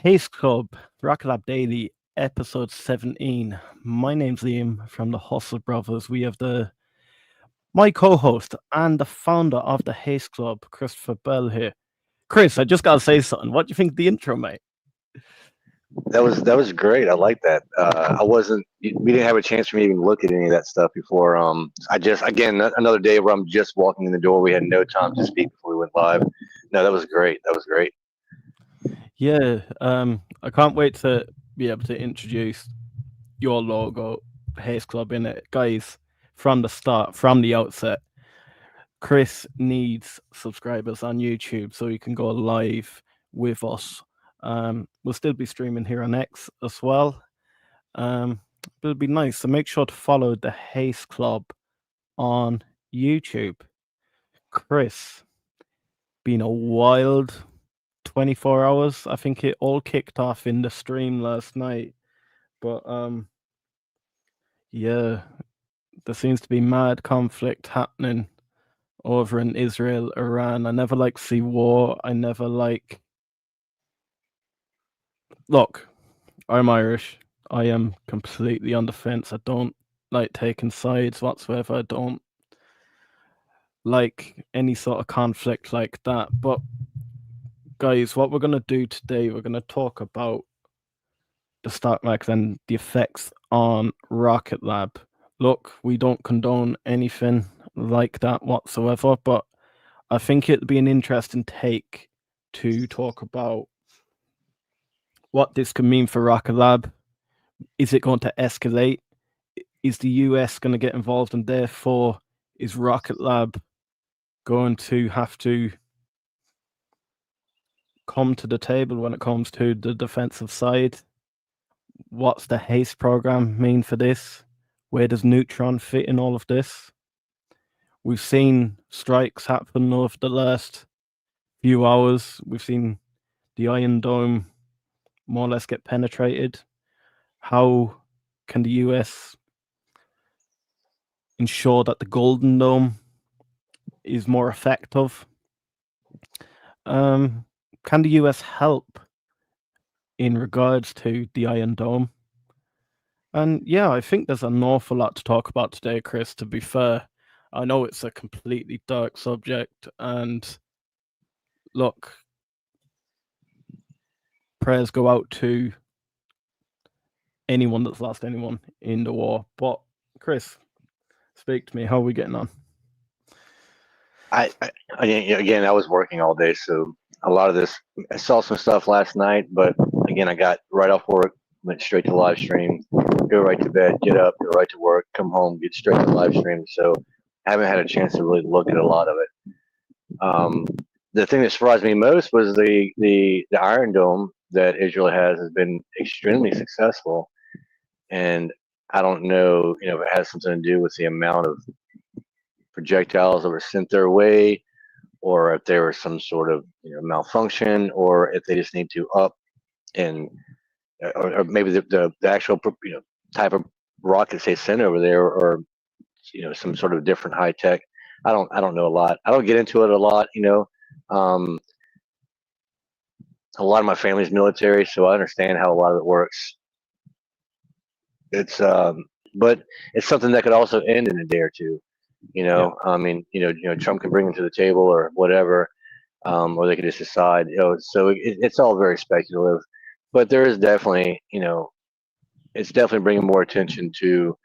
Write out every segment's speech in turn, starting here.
Haste Club, Rocket Lab Daily, episode 17. My name's Liam from the Hustle Brothers. We have my co-host and the founder of the Haste Club, Christopher Bell here. Chris, I just gotta say something. What do you think of the intro, mate? That was great. I like that. I wasn't. We didn't have a chance for me to even look at any of that stuff before. I just again another day where I'm just walking in the door. We had no time to speak before we went live. No, that was great. That was great. Yeah, I can't wait to be able to introduce your logo, Haste Club, in it, guys. From the start, from the outset, Chris needs subscribers on YouTube so he can go live with us. We'll still be streaming here on X as well. But it'll be nice. So make sure to follow the Haste Club on YouTube. Chris, been a wild 24 hours. I think it all kicked off in the stream last night. But yeah, there seems to be mad conflict happening over in Israel, Iran. I never like to see war. I never like. Look, I'm Irish. I am completely on the fence. I don't like taking sides whatsoever. I don't like any sort of conflict like that. But guys, what we're going to do today, we're going to talk about the stock market and the effects on Rocket Lab. Look, we don't condone anything like that whatsoever, but I think it'd be an interesting take to talk about what this could mean for Rocket Lab. Is it going to escalate? Is the US going to get involved, and therefore is Rocket Lab going to have to come to the table when it comes to the defensive side? What's the Haste program mean for this? Where does Neutron fit in all of this? We've seen strikes happen over the last few hours. We've seen the Iron Dome more or less get penetrated. How can the US ensure that the Golden Dome is more effective? Can the US help in regards to the Iron Dome? And yeah, I think there's an awful lot to talk about today, Chris, to be fair. I know it's a completely dark subject, and look, prayers go out to anyone that's lost anyone in the war. But Chris, speak to me. How are we getting on? Again, I was working all day, so a lot of this. I saw some stuff last night, but again, I got right off work, went straight to live stream, go right to bed, get up, go right to work, come home, get straight to live stream. So I haven't had a chance to really look at a lot of it. The thing that surprised me most was the Iron Dome that Israel has been extremely successful, and I don't know, if it has something to do with the amount of projectiles that were sent their way, or if there was some sort of malfunction, or if they just need to up and or maybe the actual type of rockets they send over there, or some sort of different high tech. I don't know a lot. I don't get into it a lot. Um, a lot of my family's military, so I understand how a lot of it works. It's but it's something that could also end in a day or two. Yeah. I mean, Trump can bring them to the table or whatever, or they could just decide. So it's all very speculative. But there is definitely, it's definitely bringing more attention to,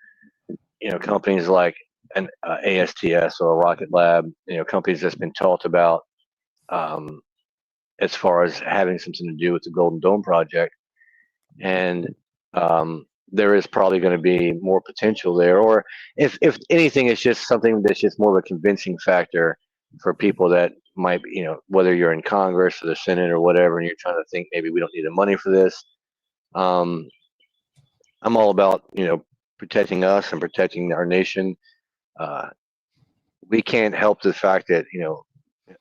companies like an ASTS or a Rocket Lab. Companies that's been talked about, as far as having something to do with the Golden Dome project, and there is probably going to be more potential there. Or if anything, it's just something that's just more of a convincing factor for people that might, whether you're in Congress or the Senate or whatever, and you're trying to think maybe we don't need the money for this. I'm all about, protecting us and protecting our nation. We can't help the fact that,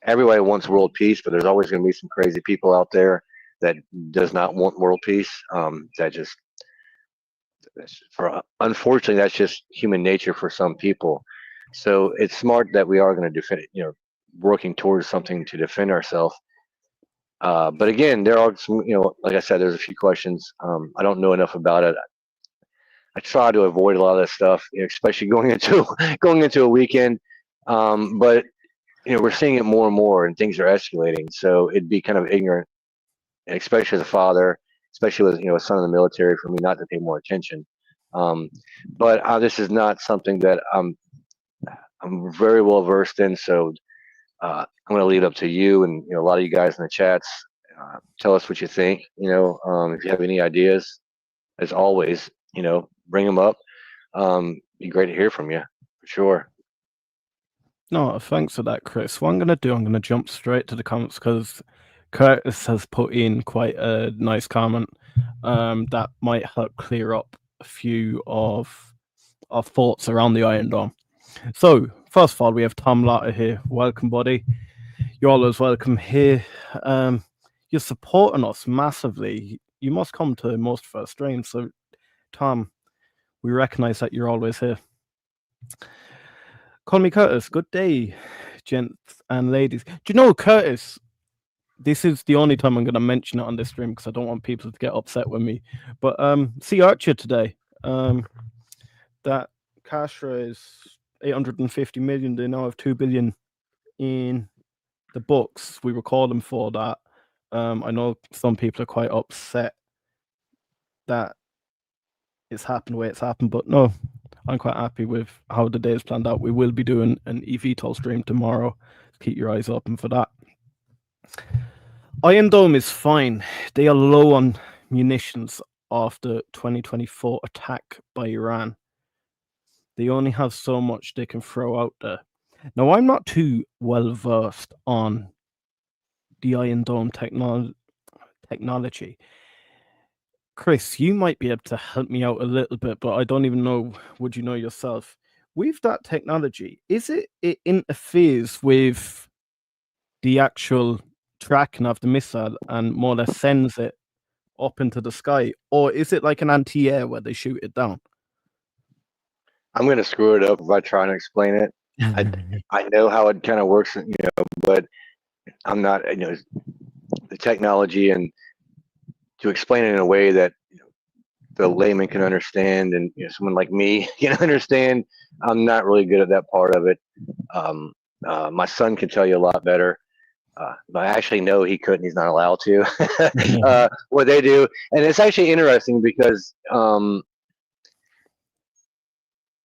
everybody wants world peace, but there's always going to be some crazy people out there that does not want world peace. Unfortunately, that's just human nature for some people. So it's smart that we are going to defend, working towards something to defend ourselves. But again, there are some, like I said, there's a few questions. I don't know enough about it. I try to avoid a lot of that stuff, especially going into going into a weekend. But we're seeing it more and more, and things are escalating. So it'd be kind of ignorant, especially as a father, especially with a son in the military, for me not to pay more attention. Um, but this is not something that I'm very well versed in. So I'm going to leave it up to you and a lot of you guys in the chats. Tell us what you think. If you have any ideas, as always, bring them up. Be great to hear from you, for sure. No, thanks for that, Chris. What I'm going to jump straight to the comments because Curtis has put in quite a nice comment that might help clear up a few of our thoughts around the Iron Dome. So, first of all, we have Tom Latta here. Welcome, buddy. You're always welcome here. You're supporting us massively. You must come to most of our streams. So, Tom, we recognize that you're always here. Call me Curtis. Good day, gents and ladies. Do you know, Curtis, this is the only time I'm going to mention it on this stream because I don't want people to get upset with me. But see Archer today. That cash raise 850 million. They now have 2 billion in the books. We were calling for that. I know some people are quite upset that it's happened the way it's happened, but no, I'm quite happy with how the day is planned out. We will be doing an eVTOL stream tomorrow. Keep your eyes open for that. Iron Dome is fine. They are low on munitions after 2024 attack by Iran. They only have so much they can throw out there. Now, I'm not too well versed on the Iron Dome technology. Chris, you might be able to help me out a little bit, but I don't even know, would you know yourself? With that technology, it interferes with the actual tracking of the missile and more or less sends it up into the sky? Or is it like an anti-air where they shoot it down? I'm going to screw it up if I try and explain it. I know how it kind of works, but I'm not, the technology, and to explain it in a way that the layman can understand, and someone like me can understand. I'm not really good at that part of it. My son can tell you a lot better. But I actually know he couldn't. He's not allowed to. What they do, and it's actually interesting because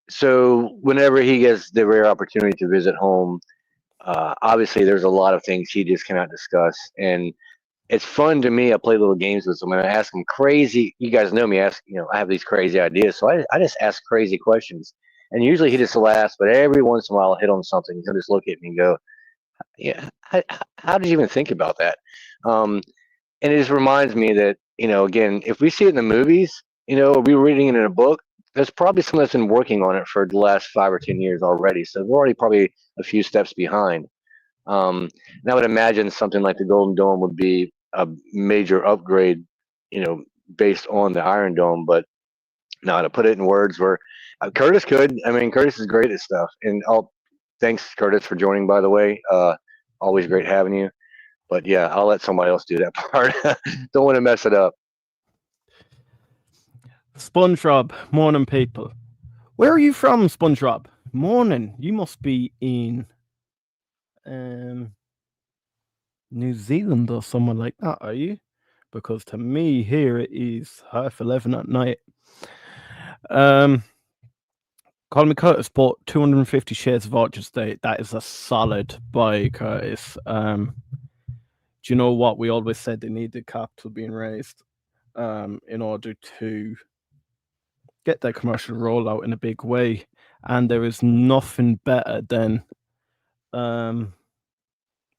so whenever he gets the rare opportunity to visit home, obviously there's a lot of things he just cannot discuss, and it's fun to me. I play little games with him and I ask him crazy. You guys know me. I have these crazy ideas, so I just ask crazy questions, and usually he just laughs. But every once in a while, I'll hit on something. He'll just look at me and go, "Yeah, how did you even think about that?" And it just reminds me that again, if we see it in the movies, or we're reading it in a book, there's probably someone that's been working on it for the last 5 or 10 years already. So we're already probably a few steps behind. And I would imagine something like the Golden Dome would be a major upgrade, based on the Iron Dome. But now to put it in words, where Curtis could. I mean, Curtis is great at stuff. And thanks, Curtis, for joining. By the way, always great having you. But yeah, I'll let somebody else do that part. Don't want to mess it up. SpongeRob, morning, people. Where are you from, SpongeRob? Morning. You must be in New Zealand or somewhere like that, are you? Because to me here it is 11:30 at night. Call me Curtis bought 250 shares of Archer today. That is a solid buy, Curtis. Do you know what? We always said they needed capital being raised in order to get their commercial rollout in a big way. And there is nothing better than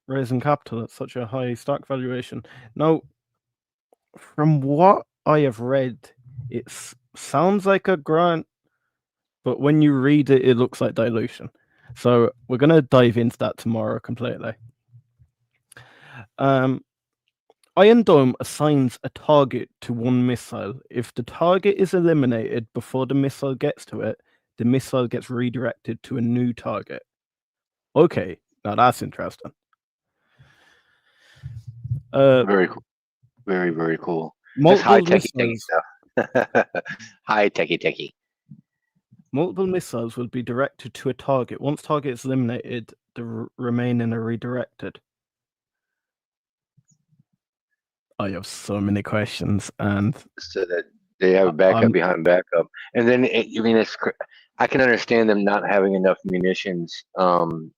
raising capital at such a high stock valuation. Now, from what I have read, it sounds like a grant, but when you read it, it looks like dilution. So we're going to dive into that tomorrow completely. Iron Dome assigns a target to one missile. If the target is eliminated before the missile gets to it, the missile gets redirected to a new target. Okay, now that's interesting. Very cool. Very, very cool. That's multiple high techie missiles. stuff. High techie. Multiple missiles will be directed to a target. Once target is eliminated, the remaining are redirected. I have so many questions, and So that they have a backup behind backup, and then I can understand them not having enough munitions, in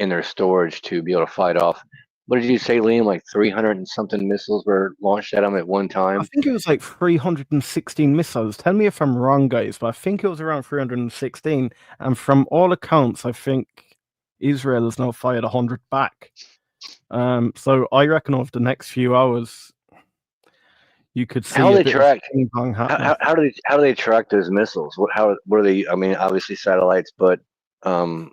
their storage to be able to fight off. What did you say, Liam? Like 300 and something missiles were launched at them at one time. I think it was like 316 missiles. Tell me if I'm wrong, guys, but I think it was around 316. And from all accounts, I think Israel has now fired 100 back. So I reckon over the next few hours, you could see How do a they bit track? of ping pong happening. How do they track those missiles? What are they? I mean, obviously satellites, but or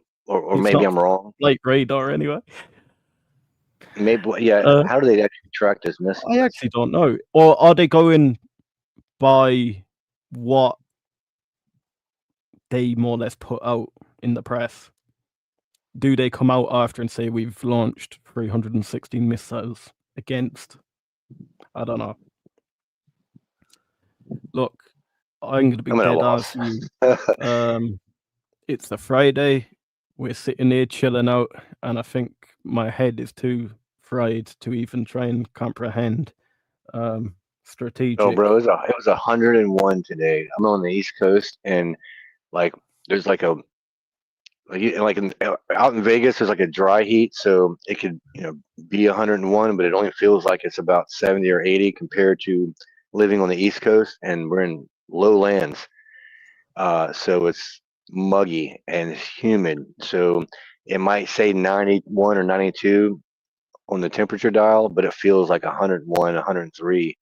It's maybe not I'm wrong. like radar anyway. Maybe yeah. How do they actually track those missiles? I actually don't know. Or are they going by what they more or less put out in the press? Do they come out after and say we've launched 316 missiles against? I don't know. Look, I'm going to be I'm at a dead loss. honest with you. It's a Friday. We're sitting here chilling out, and I think my head is too fried to even try and comprehend strategic. Oh, bro, it was 101 today. I'm on the East Coast, and like there's like a out in Vegas, there's like a dry heat, so it could be 101, but it only feels like it's about 70 or 80 compared to living on the East Coast, and we're in low lands, so it's muggy and humid. So it might say 91 or 92 on the temperature dial, but it feels like 101, 103.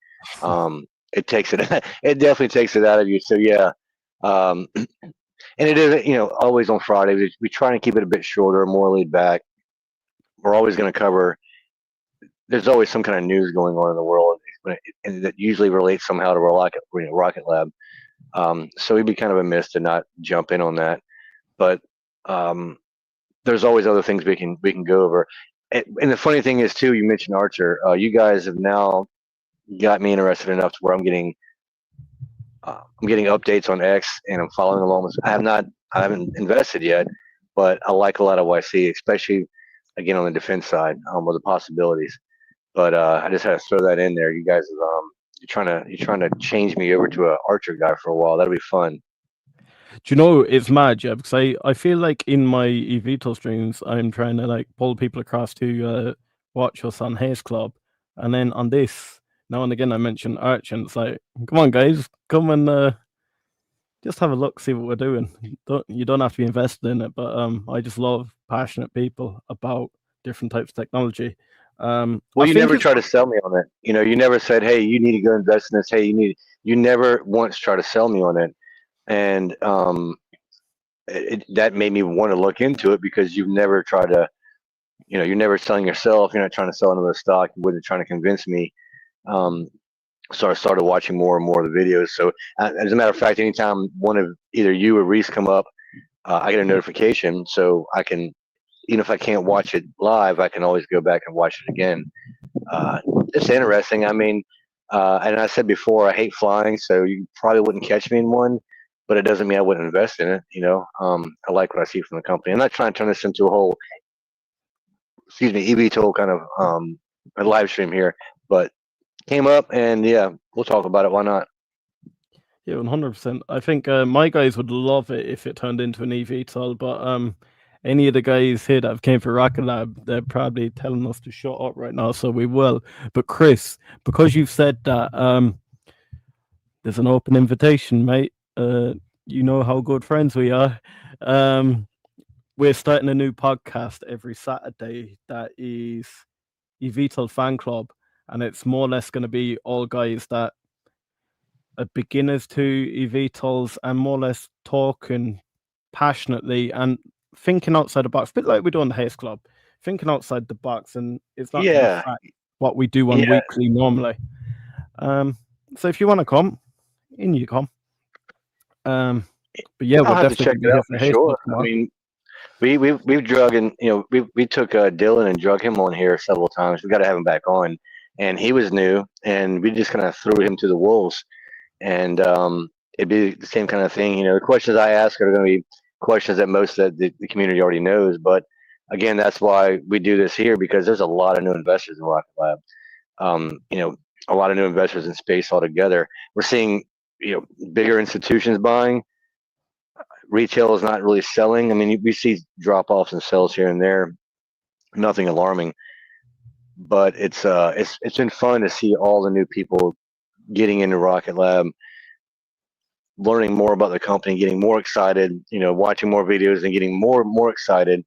It takes it. It definitely takes it out of you. So yeah. And it is, always on Friday. We try and keep it a bit shorter, more laid back. We're always going to cover. There's always some kind of news going on in the world, and that usually relates somehow to Rocket Lab. So we'd be kind of amiss to not jump in on that. But there's always other things we can go over. And the funny thing is too, you mentioned Archer. You guys have now got me interested enough to where I'm getting updates on X, and I'm following along. I haven't invested yet, but I like a lot of what I see, especially again on the defense side, with the possibilities. But I just had to throw that in there. You guys, you're trying to change me over to a Archer guy for a while. That'll be fun. Do you know it's mad, yeah? Because I feel like in my eVTOL streams, I'm trying to like pull people across to watch us on Haste Club, and then on this, now and again, I mention Arch, and it's like, come on, guys, come and just have a look, see what we're doing. You don't have to be invested in it, but I just love passionate people about different types of technology. Well, you never try to sell me on it. You never said, "Hey, you need to go invest in this." Hey, you never once try to sell me on it, and that made me want to look into it because you've never tried to. You're never selling yourself. You're not trying to sell another stock. You wasn't trying to convince me. So I started watching more and more of the videos. So as a matter of fact, anytime one of either you or Reese come up, I get a notification, so I can, even if I can't watch it live, I can always go back and watch it again. It's interesting. I mean, and I said before, I hate flying, so you probably wouldn't catch me in one, but it doesn't mean I wouldn't invest in it. I like what I see from the company. I'm not trying to turn this into a whole, eVTOL kind of a live stream here, but came up, and yeah, we'll talk about it. Why not? Yeah, 100%. I think my guys would love it if it turned into an eVTOL, but any of the guys here that have came for Rocket Lab, they're probably telling us to shut up right now, so we will. But Chris, because you've said that, there's an open invitation, mate. You know how good friends we are. We're starting a new podcast every Saturday that is eVTOL Fan Club, and it's more or less going to be all guys that are beginners to eVTOLs and more or less talking passionately and thinking outside the box, a bit like we do on the Haste Club, thinking outside the box, and it's not just what we do on weekly normally. So if you want to come, in you come. But yeah, I'll we'll have to check definitely it out for sure. I mean, we've drug and we took Dylan and drug him on here several times. We got to have him back on, and he was new, and we just kind of threw him to the wolves, and it'd be the same kind of thing. The questions I ask are going to be questions that most of the community already knows, but again, that's why we do this here because there's a lot of new investors in Rocket Lab. A lot of new investors in space altogether. We're seeing bigger institutions buying. Retail is not really selling. I mean, we see drop offs in sales here and there. Nothing alarming, but it's been fun to see all the new people getting into Rocket Lab, learning more about the company, getting more excited. Watching more videos and getting more excited.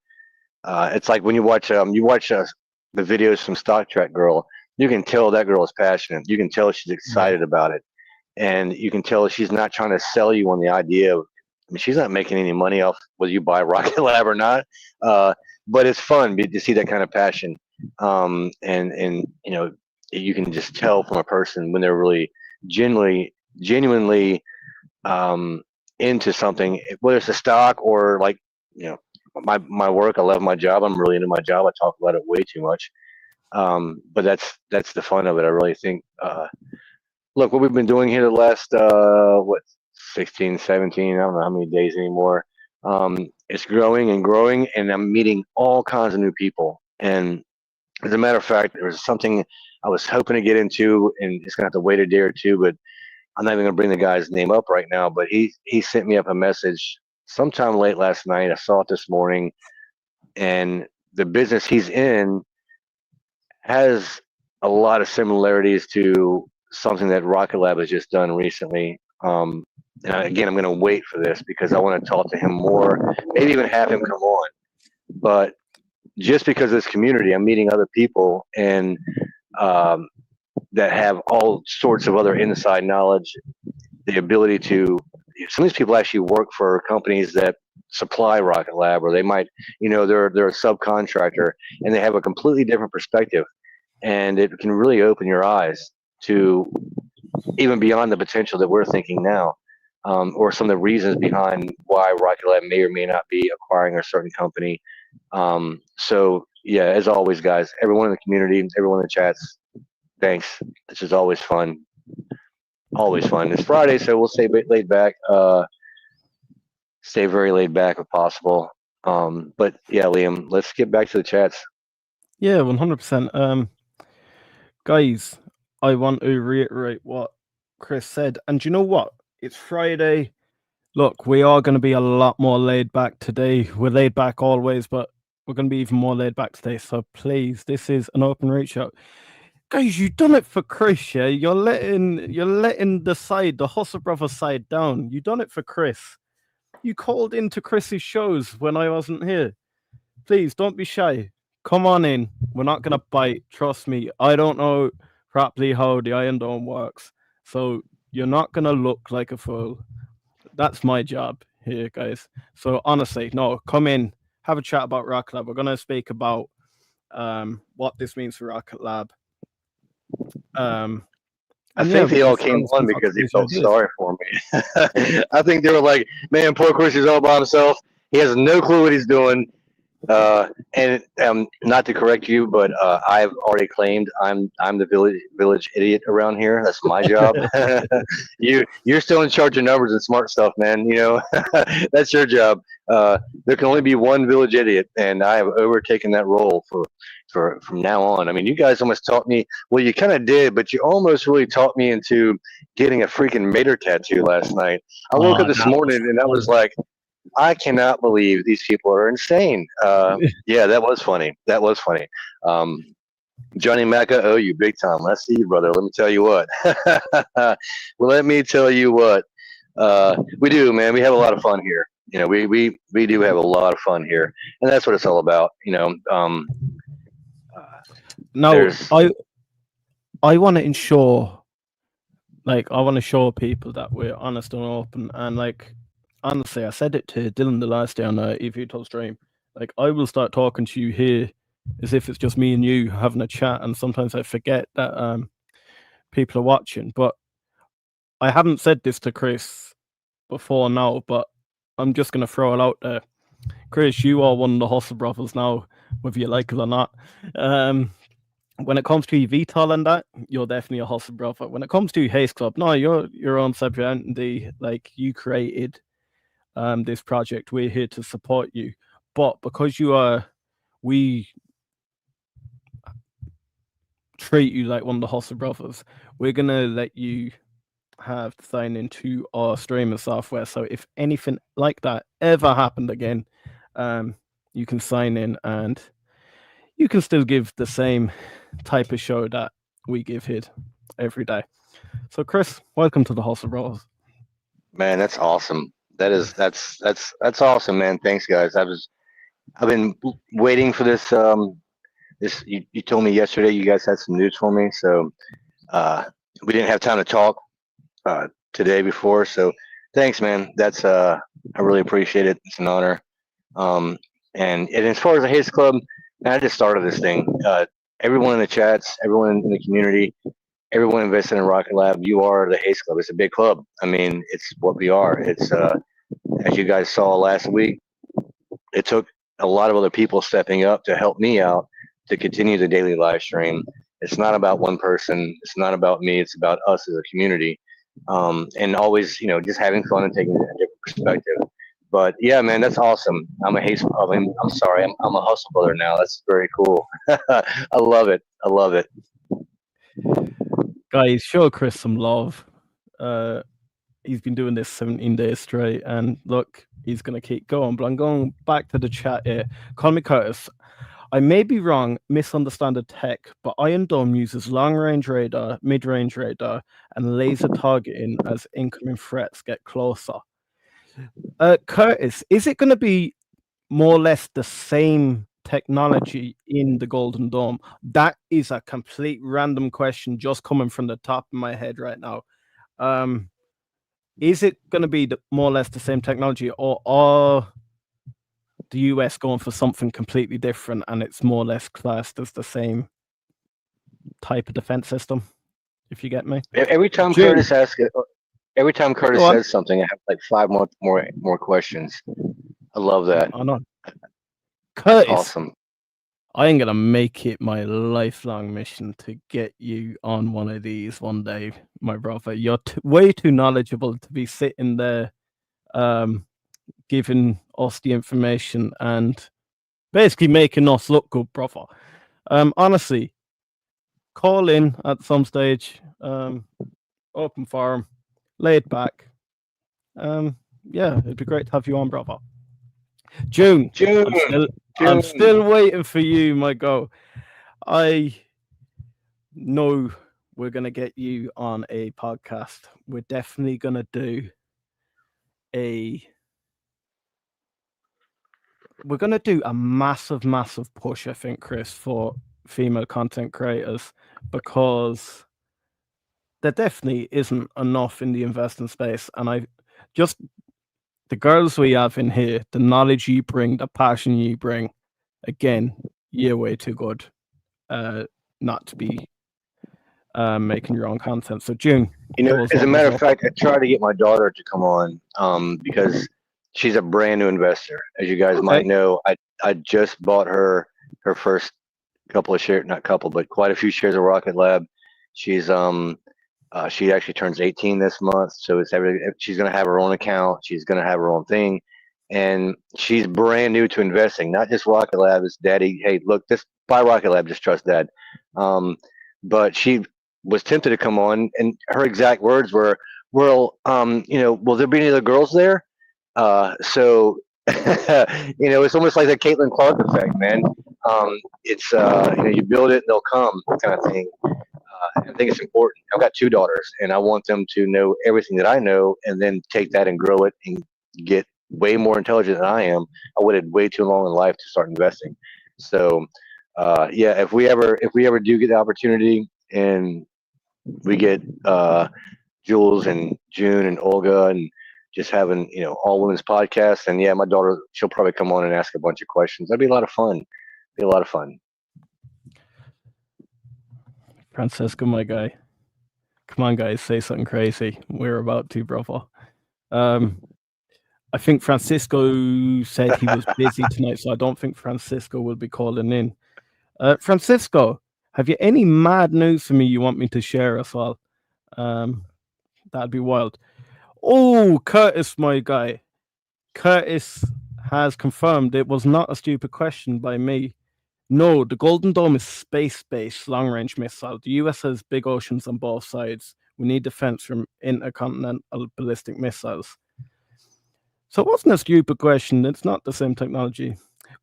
It's like when you watch the videos from Stock Track Girl, you can tell that girl is passionate. You can tell she's excited about it, and you can tell she's not trying to sell you on the idea of. I mean, she's not making any money off whether you buy Rocket Lab or not, but it's fun to see that kind of passion, and you can just tell from a person when they're really genuinely into something, whether it's a stock or like my work. I love my job. I'm really into my job. I talk about it way too much, but that's the fun of it. I really think. Look, what we've been doing here the last 16, 17, I don't know how many days anymore. It's growing and growing, and I'm meeting all kinds of new people. And as a matter of fact, there was something I was hoping to get into, and it's gonna have to wait a day or two. But I'm not even gonna bring the guy's name up right now. But he sent me up a message sometime late last night. I saw it this morning, and the business he's in has a lot of similarities to something that Rocket Lab has just done recently. And again, I'm going to wait for this because I want to talk to him more, maybe even have him come on. But just because of this community, I'm meeting other people and that have all sorts of other inside knowledge, the ability to. Some of these people actually work for companies that supply Rocket Lab, or they might, they're a subcontractor, and they have a completely different perspective, and it can really open your eyes to even beyond the potential that we're thinking now, or some of the reasons behind why Rocket Lab may or may not be acquiring a certain company. So yeah, as always, guys, everyone in the community, everyone in the chats, thanks. This is always fun. Always fun. It's Friday, so we'll stay laid back. Stay very laid back if possible. But yeah, Liam, let's get back to the chats. Yeah, 100%. Guys, I want to reiterate what Chris said. And you know what? It's Friday. Look, we are going to be a lot more laid back today. We're laid back always, but we're going to be even more laid back today. So please, this is an open reach out. Guys, you done it for Chris, yeah? You're letting the Hustle Brothers side down. You done it for Chris. You called into Chris's shows when I wasn't here. Please don't be shy. Come on in. We're not gonna bite. Trust me. I don't know properly how the Iron Dome works, so you're not gonna look like a fool. That's my job here, guys. So honestly, no, come in, have a chat about Rocket Lab. We're gonna speak about what this means for Rocket Lab. I And yeah, think we they all just came on some because they crazy felt ideas. sorry for me. I think they were like, "Man, poor Chris is all by himself. He has no clue what he's doing." And not to correct you, but I've already claimed I'm the village idiot around here. That's my job. You're still in charge of numbers and smart stuff, man. That's your job. There can only be one village idiot, and I have overtaken that role for from now on. I mean, you guys almost taught me. Well, you kind of did, but you almost really taught me into getting a freaking Mater tattoo last night. I woke up this That was morning and I was like, I cannot believe these people are insane. Yeah, that was funny. That was funny. Johnny Macca, oh, you big time. Let's see, brother. Let me tell you what. Well, let me tell you what. We do, man. We have a lot of fun here. We do have a lot of fun here, and that's what it's all about. now There's I want to ensure, like, I want to show people that we're honest and open. And like, honestly, I said it to Dylan the last day on EVTOL stream. Like, I will start talking to you here as if it's just me and you having a chat. And sometimes I forget that people are watching. But I haven't said this to Chris before now, but I'm just gonna throw it out there. Chris, you are one of the hustle brothers now, whether you like it or not. When it comes to VTOL and that, you're definitely a hustle brother. When it comes to Haste Club, no, you're your own separate entity. Like you created this project, we're here to support you. But because we treat you like one of the hustle brothers, we're gonna let you have to sign into our streaming software. So if anything like that ever happened again, you can sign in and you can still give the same type of show that we give here every day. So Chris, welcome to the Hustle Bros. Man, that's awesome. That's awesome, man. Thanks, guys. I've been waiting for this. This you told me yesterday you guys had some news for me, so uh, we didn't have time to talk today before. So thanks, man. That's I really appreciate it. It's an honor. Um, and as far as the Haze Club, man, I just started this thing. Everyone in the chats, everyone in the community, everyone invested in Rocket Lab. You are the Haze Club. It's a big club. I mean, it's what we are. It's as you guys saw last week. It took a lot of other people stepping up to help me out to continue the daily live stream. It's not about one person. It's not about me. It's about us as a community, and always, just having fun and taking a different perspective. But yeah, man, that's awesome. I'm a haste. I'm sorry. I'm a hustle brother now. That's very cool. I love it. I love it. Guys, show Chris some love. He's been doing this 17 days straight, and look, he's gonna keep going. But I'm going back to the chat here. Call me Curtis. I may be wrong, misunderstand the tech, but Iron Dome uses long-range radar, mid-range radar, and laser targeting as incoming threats get closer. Curtis, is it going to be more or less the same technology in the Golden Dome? That is a complete random question just coming from the top of my head right now. Is it going to be more or less the same technology, or are the US going for something completely different and it's more or less classed as the same type of defense system? If you get me. Every time June, Curtis asks, every time Curtis go on. says something, I have like five more questions. I love that. Oh no, That's Curtis. awesome. I am gonna make it my lifelong mission to get you on one of these one day, my brother. You're way too knowledgeable to be sitting there, giving us the information and basically making us look good, brother. Honestly, call in at some stage. Open forum, laid back. Yeah, it'd be great to have you on, brother. June, June, I'm June. still waiting for you, my go. I know we're gonna get you on a podcast. We're definitely gonna do a we're gonna do a massive, massive push, I think, Chris, for female content creators, because there definitely isn't enough in the investing space. And I just the girls we have in here, the knowledge you bring, the passion you bring, again, you're way too good not to be making your own content. So June, those As a matter numbers of up. fact, I tried to get my daughter to come on because she's a brand new investor. As you guys might Okay. know, I just bought her first couple of shares, not couple, but quite a few shares of Rocket Lab. She's she actually turns 18 this month, so she's gonna have her own account. She's gonna have her own thing, and she's brand new to investing. Not just Rocket Lab. It's daddy. Hey, look, just buy Rocket Lab. Just trust dad. But she was tempted to come on, and her exact words were, "Well, will there be any other girls there?" So, it's almost like the Caitlin Clark effect, man. It's you build it, they'll come, kind of thing. I think it's important. I've got two daughters, and I want them to know everything that I know, and then take that and grow it and get way more intelligent than I am. I waited way too long in life to start investing. So, yeah, if we ever do get the opportunity, and we get Jules and June and Olga and just having all women's podcasts, and yeah, my daughter, she'll probably come on and ask a bunch of questions. That'd be a lot of fun. Be a lot of fun. Francesco, my guy. Come on, guys, say something crazy. We're about to, brother. Um, I think Francisco said he was busy tonight, so I don't think Francisco will be calling in. Francisco, have you any mad news for me you want me to share as well? That'd be wild. Oh, Curtis, my guy. Curtis has confirmed it was not a stupid question by me. No, the Golden Dome is space-based long-range missile. The US has big oceans on both sides. We need defense from intercontinental ballistic missiles. So it wasn't a stupid question. It's not the same technology.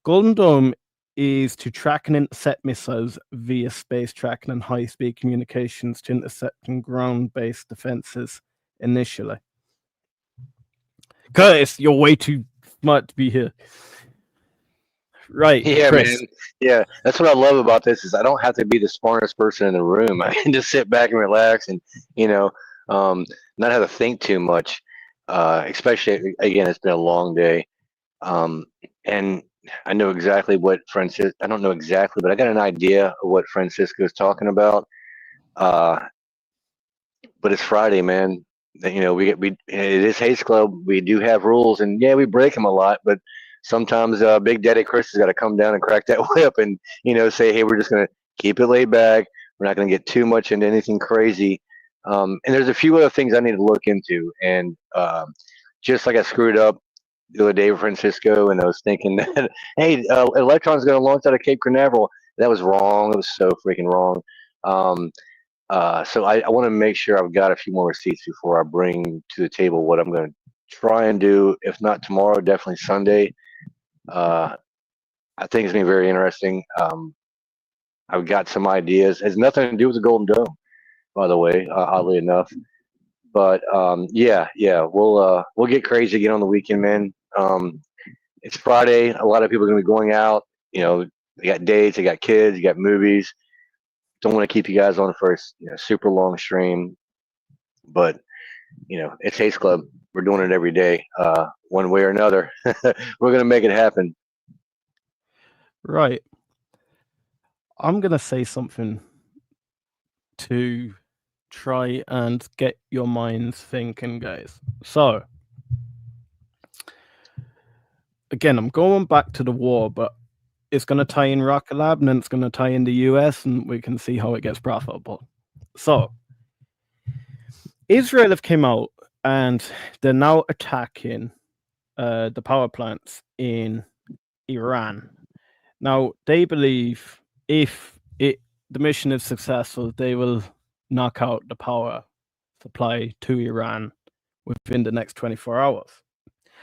Golden Dome is to track and intercept missiles via space tracking and high-speed communications to intercepting ground-based defenses initially. Curtis, you're way too smart to be here. Right, Yeah, Chris. man. Yeah, that's what I love about this is I don't have to be the smartest person in the room. I can just sit back and relax, and you know, not have to think too much. Especially again, it's been a long day, and I know exactly what Francis. I don't know exactly, but I got an idea of what Francisco is talking about. Uh, but it's Friday, man. We it is Haste Club. We do have rules, and yeah, we break them a lot. But sometimes Big Daddy Chris has got to come down and crack that whip, and say, hey, we're just gonna keep it laid back. We're not gonna get too much into anything crazy. And there's a few other things I need to look into, and just like I screwed up the other day with Francisco, and I was thinking that hey, Electron's gonna launch out of Cape Canaveral. That was wrong. It was so freaking wrong. Um, so I want to make sure I've got a few more receipts before I bring to the table what I'm going to try and do. If not tomorrow, definitely Sunday. I think it's going to be very interesting. I've got some ideas. It has nothing to do with the Golden Dome, by the way, oddly enough. But yeah, we'll get crazy again on the weekend, man. It's Friday. A lot of people are going to be going out. They got dates, they got kids, you got movies. Don't want to keep you guys on for a super long stream, but it's Haste Club. We're doing it every day, one way or another. We're gonna make it happen. Right. I'm gonna say something to try and get your minds thinking, guys. So again, I'm going back to the war, but it's going to tie in RKLB and then it's going to tie in the US, and we can see how it gets profitable. So Israel have came out and they're now attacking the power plants in Iran. Now they believe if the mission is successful, they will knock out the power supply to Iran within the next 24 hours.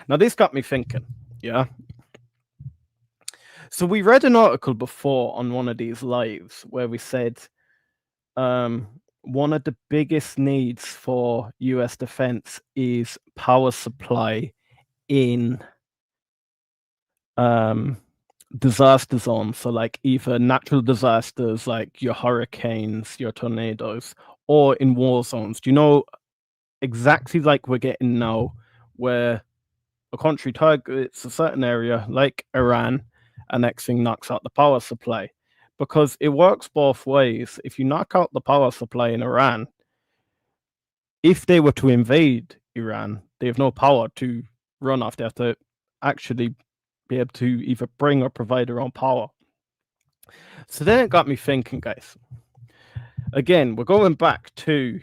Now this got me thinking, yeah. So we read an article before on one of these lives where we said one of the biggest needs for US defense is power supply in disaster zones. So like either natural disasters like your hurricanes, your tornadoes, or in war zones. Do you know exactly like we're getting now where a country targets a certain area like Iran, and next thing knocks out the power supply? Because it works both ways. If you knock out the power supply in Iran, if they were to invade Iran, they have no power to run off. They have to actually be able to either bring or provide their own power. So then it got me thinking, guys. Again, we're going back to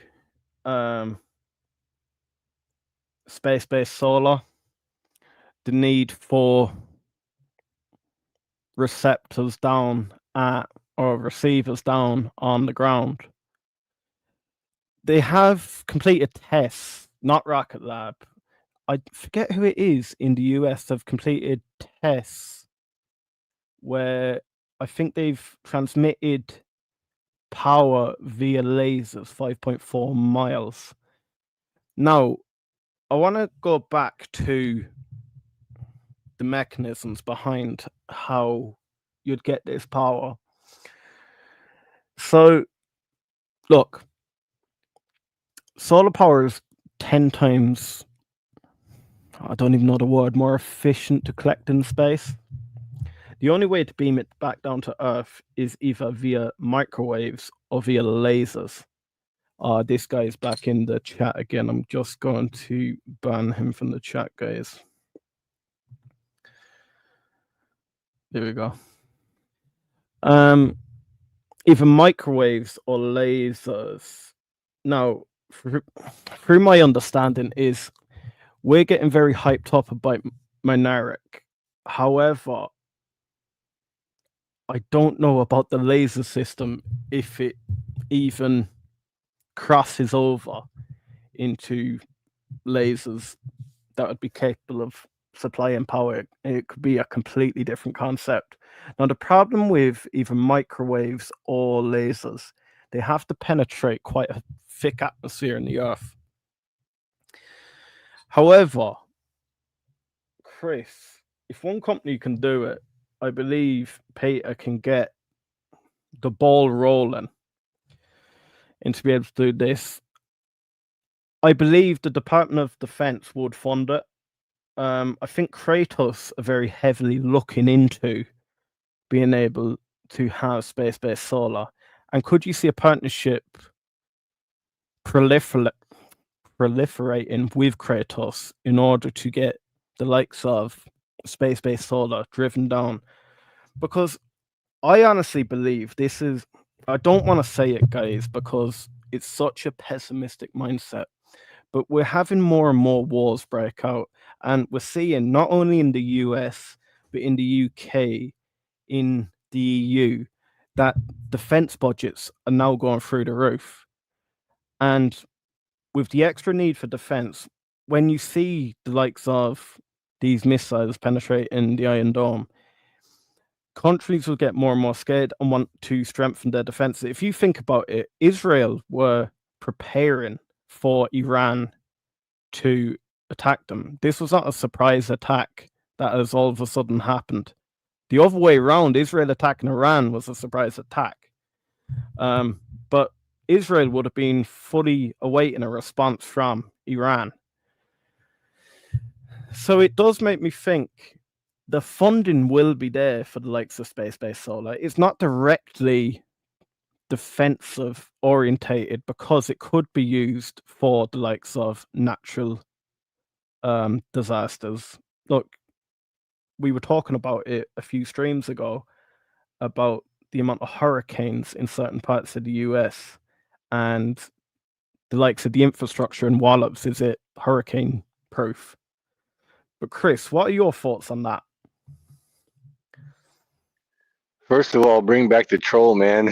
space-based solar, the need for receptors down at or receivers down on the ground. They have completed tests, not Rocket Lab. I forget who it is in the US have completed tests where I think they've transmitted power via lasers 5.4 miles. Now, I want to go back to the mechanisms behind how you'd get this power. So, look, solar power is 10 times, I don't even know the word, more efficient to collect in space. The only way to beam it back down to Earth is either via microwaves or via lasers. This guy's back in the chat again. I'm just going to ban him from the chat, guys. There we go. Either microwaves or lasers. Now, through my understanding, is we're getting very hyped up about Minaric. However, I don't know about the laser system if it even crosses over into lasers that would be capable of supplying power. It could be a completely different concept. Now, the problem with either microwaves or lasers, they have to penetrate quite a thick atmosphere in the Earth. However, Chris, if one company can do it, I believe Peter can get the ball rolling and to be able to do this. I believe the Department of Defense would fund it. I think Kratos are very heavily looking into being able to have space-based solar. And could you see a partnership proliferating with Kratos in order to get the likes of space-based solar driven down? Because I honestly believe this is, I don't want to say it, guys, because it's such a pessimistic mindset, but we're having more and more wars break out. And we're seeing not only in the US, but in the UK, in the EU, that defense budgets are now going through the roof. And with the extra need for defense, when you see the likes of these missiles penetrating the Iron Dome, countries will get more and more scared and want to strengthen their defenses. If you think about it, Israel were preparing for Iran to attack them. This was not a surprise attack that has all of a sudden happened. The other way around, Israel attacking Iran was a surprise attack. But Israel would have been fully awaiting a response from Iran. So it does make me think the funding will be there for the likes of space-based solar. It's not directly defensive orientated because it could be used for the likes of natural disasters. Look, we were talking about it a few streams ago about the amount of hurricanes in certain parts of the US and the likes of the infrastructure in Wallops. Is it hurricane proof? But Chris, what are your thoughts on that? First of all, bring back the troll, man.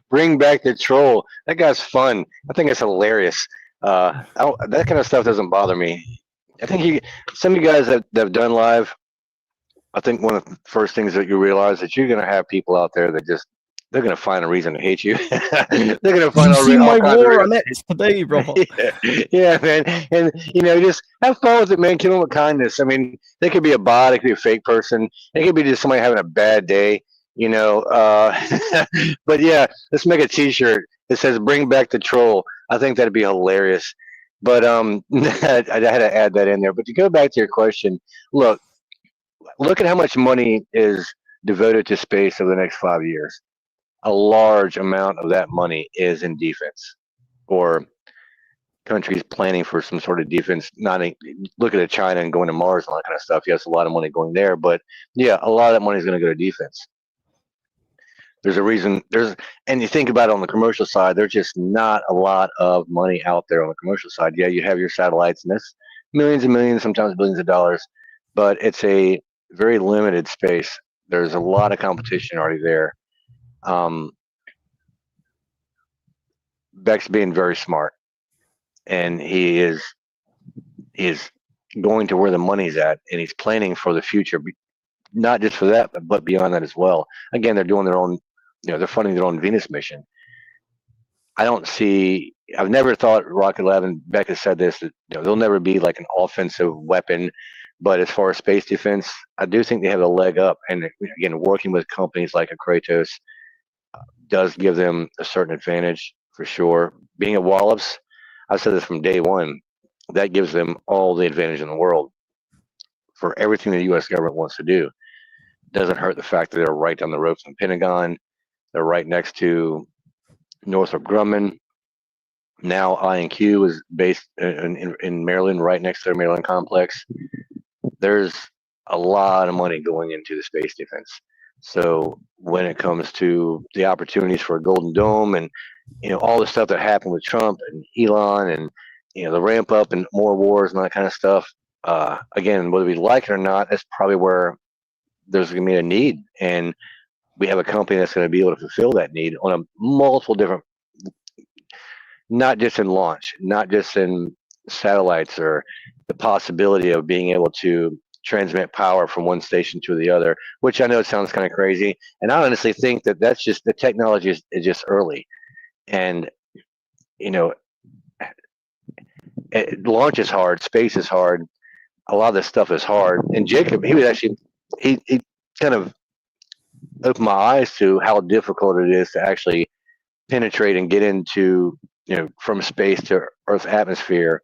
Bring back the troll. That guy's fun. I think it's hilarious. That kind of stuff doesn't bother me. I think some of you guys that have done live, I think one of the first things that you realize that you're going to have people out there that just they're going to find a reason to hate you. They're going to find you see all my kinds war of on X today, brother. yeah, man. And just have fun with it, man. Kill them with kindness. I mean, they could be a bot, it could be a fake person, it could be just somebody having a bad day. But yeah, let's make a T-shirt that says "Bring back the troll." I think that'd be hilarious. But I had to add that in there. But to go back to your question, look at how much money is devoted to space over the next 5 years. A large amount of that money is in defense, or countries planning for some sort of defense. Look at China and going to Mars and all that kind of stuff. Yes, a lot of money going there, but yeah, a lot of that money is going to go to defense. There's a reason. And you think about it on the commercial side, there's just not a lot of money out there on the commercial side. Yeah, you have your satellites, and that's millions and millions, sometimes billions of dollars, but it's a very limited space. There's a lot of competition already there. Beck's being very smart, and he is going to where the money's at, and he's planning for the future, not just for that, but beyond that as well. Again, they're doing their own, they're funding their own Venus mission. I've never thought Rocket Lab, and Beck has said this, that they'll never be like an offensive weapon, but as far as space defense, I do think they have a leg up. And again, working with companies like a Kratos does give them a certain advantage for sure. Being a Wallops, I've said this from day one, that gives them all the advantage in the world for everything the U.S. government wants to do. Doesn't hurt the fact that they're right down the road from the Pentagon. They're right next to Northrop Grumman. Now IonQ is based in Maryland, right next to their Maryland complex. There's a lot of money going into the space defense. So when it comes to the opportunities for a Golden Dome and all the stuff that happened with Trump and Elon and the ramp up and more wars and all that kind of stuff, again, whether we like it or not, that's probably where there's going to be a need, and we have a company that's going to be able to fulfill that need on a multiple different, not just in launch, not just in satellites, or the possibility of being able to transmit power from one station to the other, which I know sounds kind of crazy. And I honestly think that that's just, the technology is just early. And, launch is hard, space is hard, a lot of this stuff is hard. And Jacob, he was actually, he kind of opened my eyes to how difficult it is to actually penetrate and get into, from space to Earth's atmosphere,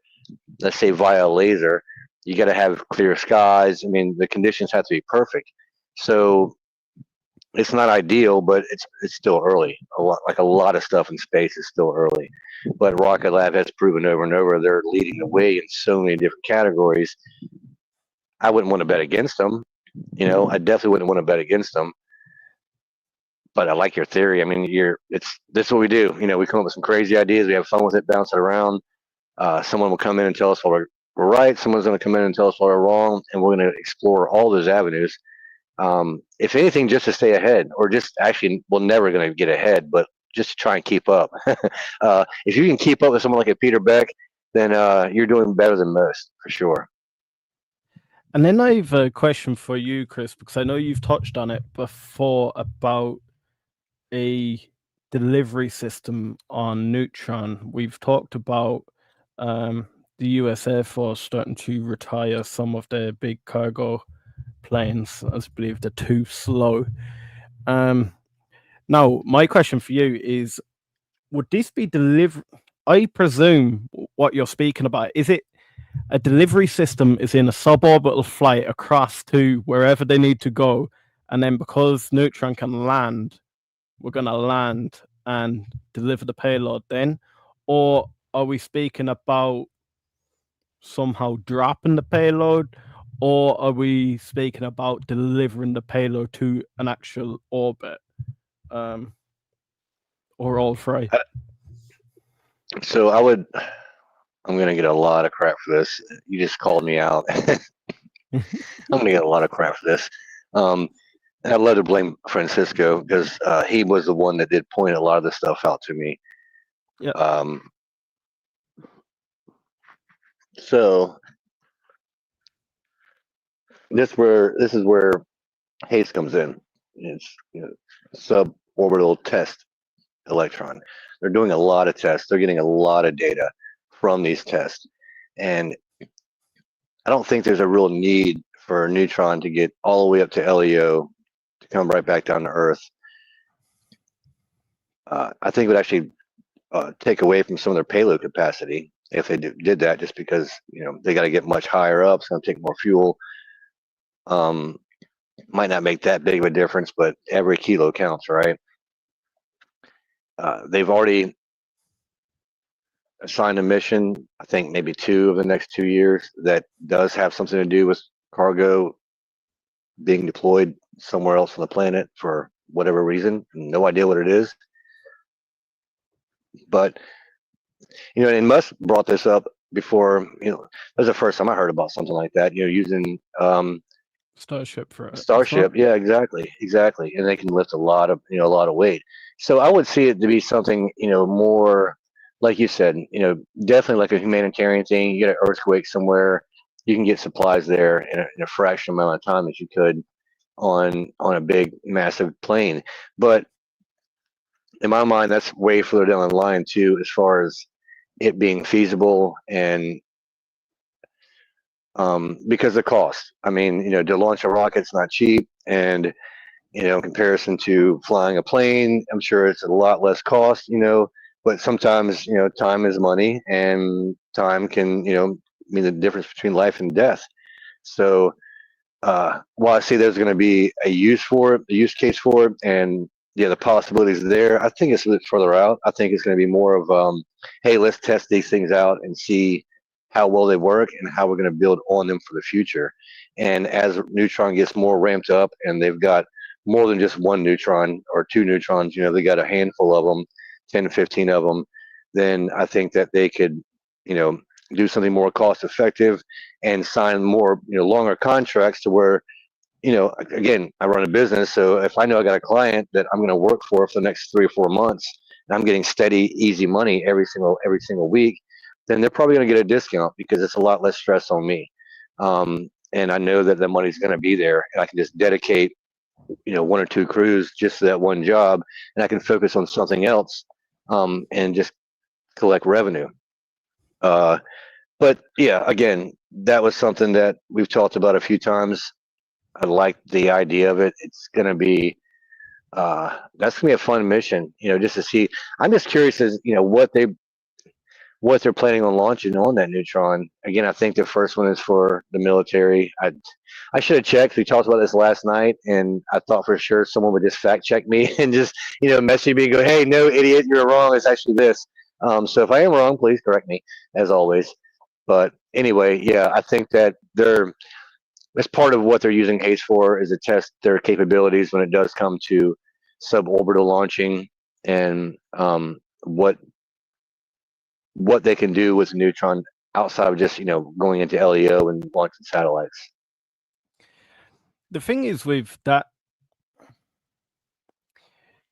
let's say via a laser. You got to have clear skies. I mean, the conditions have to be perfect. So it's not ideal, but it's still early. A lot of stuff in space is still early. But Rocket Lab has proven over and over they're leading the way in so many different categories. I wouldn't want to bet against them. I definitely wouldn't want to bet against them. But I like your theory. I mean, this is what we do. We come up with some crazy ideas. We have fun with it, bounce it around. Someone will come in and tell us what we're right. Someone's going to come in and tell us what we're wrong, and we're going to explore all those avenues. If anything, just to stay ahead, or just actually, we're never going to get ahead, but just to try and keep up. If you can keep up with someone like a Peter Beck, then you're doing better than most, for sure. And then I have a question for you, Chris, because I know you've touched on it before about a delivery system on Neutron. We've talked about the US Air Force starting to retire some of their big cargo planes, as I believe they're too slow. Now, my question for you is, would this be I presume what you're speaking about, is it a delivery system is in a suborbital flight across to wherever they need to go, and then because Neutron can land, we're going to land and deliver the payload then? Or are we speaking about somehow dropping the payload, or are we speaking about delivering the payload to an actual orbit, or all three? So I'm going to get a lot of crap for this. You just called me out. I'm going to get a lot of crap for this. I'd love to blame Francisco, because he was the one that did point a lot of this stuff out to me. Yeah. So this is where Haste comes in. It's suborbital test electron. They're doing a lot of tests. They're getting a lot of data from these tests, and I don't think there's a real need for a Neutron to get all the way up to LEO to come right back down to Earth. I think it would actually take away from some of their payload capacity if they did that, just because they got to get much higher up. It's going to take more fuel. Might not make that big of a difference, but every kilo counts, right? They've already assigned a mission, I think maybe 2 of the next 2 years, that does have something to do with cargo being deployed somewhere else on the planet for whatever reason. No idea what it is. But, and Musk brought this up before, that was the first time I heard about something like that, using Starship for it. Starship. Yeah, exactly. And they can lift a lot of weight. So I would see it to be something, more, like you said, definitely like a humanitarian thing. You get an earthquake somewhere, you can get supplies there in a fraction amount of time that you could on a big, massive plane. But in my mind, that's way further down the line too, as far as it being feasible, and because the cost. I mean, to launch a rocket's not cheap, and in comparison to flying a plane, I'm sure it's a lot less cost. But sometimes time is money, and time can mean the difference between life and death. So while I see there's going to be a use case for it, and the possibilities there, I think it's a bit further out. I think it's going to be more of hey, let's test these things out and see how well they work and how we're going to build on them for the future. And as Neutron gets more ramped up and they've got more than just one neutron or two neutrons, they got a handful of them, 10 to 15 of them, then I think that they could, do something more cost effective and sign more, longer contracts to where, again, I run a business. So if I know I got a client that I'm going to work for the next 3 or 4 months and I'm getting steady, easy money every single week, then they're probably going to get a discount because it's a lot less stress on me. And I know that the money's going to be there and I can just dedicate, one or two crews just to that one job and I can focus on something else, and just collect revenue. But yeah, again, that was something that we've talked about a few times. I like the idea of it. It's going to be, that's going to be a fun mission, just to see. I'm just curious as, what they're planning on launching on that Neutron. Again, I think the first one is for the military. I should have checked. We talked about this last night, and I thought for sure someone would just fact check me and just, message me and go, "Hey, no, idiot, you're wrong. It's actually this." So if I am wrong, please correct me, as always. But anyway, yeah, I think that that's part of what they're using Haste for, is to test their capabilities when it does come to suborbital launching, and what they can do with Neutron outside of just, going into LEO and launching satellites. The thing is with that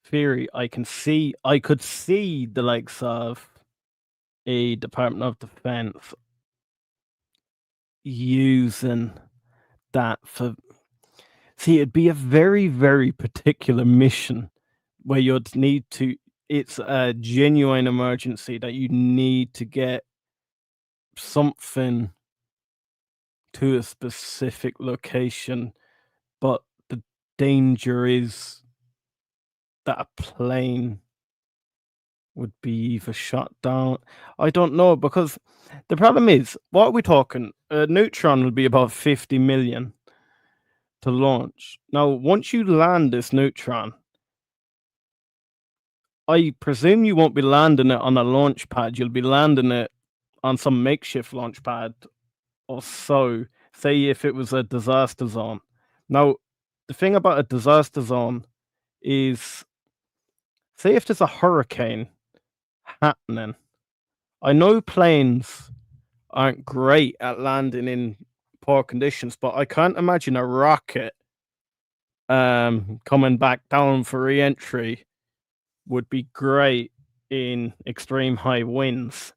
theory, I could see the likes of a Department of Defense using that for. See, it'd be a very, very particular mission where you'd need to. It's a genuine emergency that you need to get something to a specific location, but the danger is that a plane would be either shot down. I don't know, because the problem is, what are we talking? A Neutron will be about 50 million to launch. Now, once you land this Neutron, I presume you won't be landing it on a launch pad. You'll be landing it on some makeshift launch pad or so. Say if it was a disaster zone. Now, the thing about a disaster zone is, say if there's a hurricane happening, I know planes aren't great at landing in poor conditions, but I can't imagine a rocket coming back down for re-entry would be great in extreme high winds.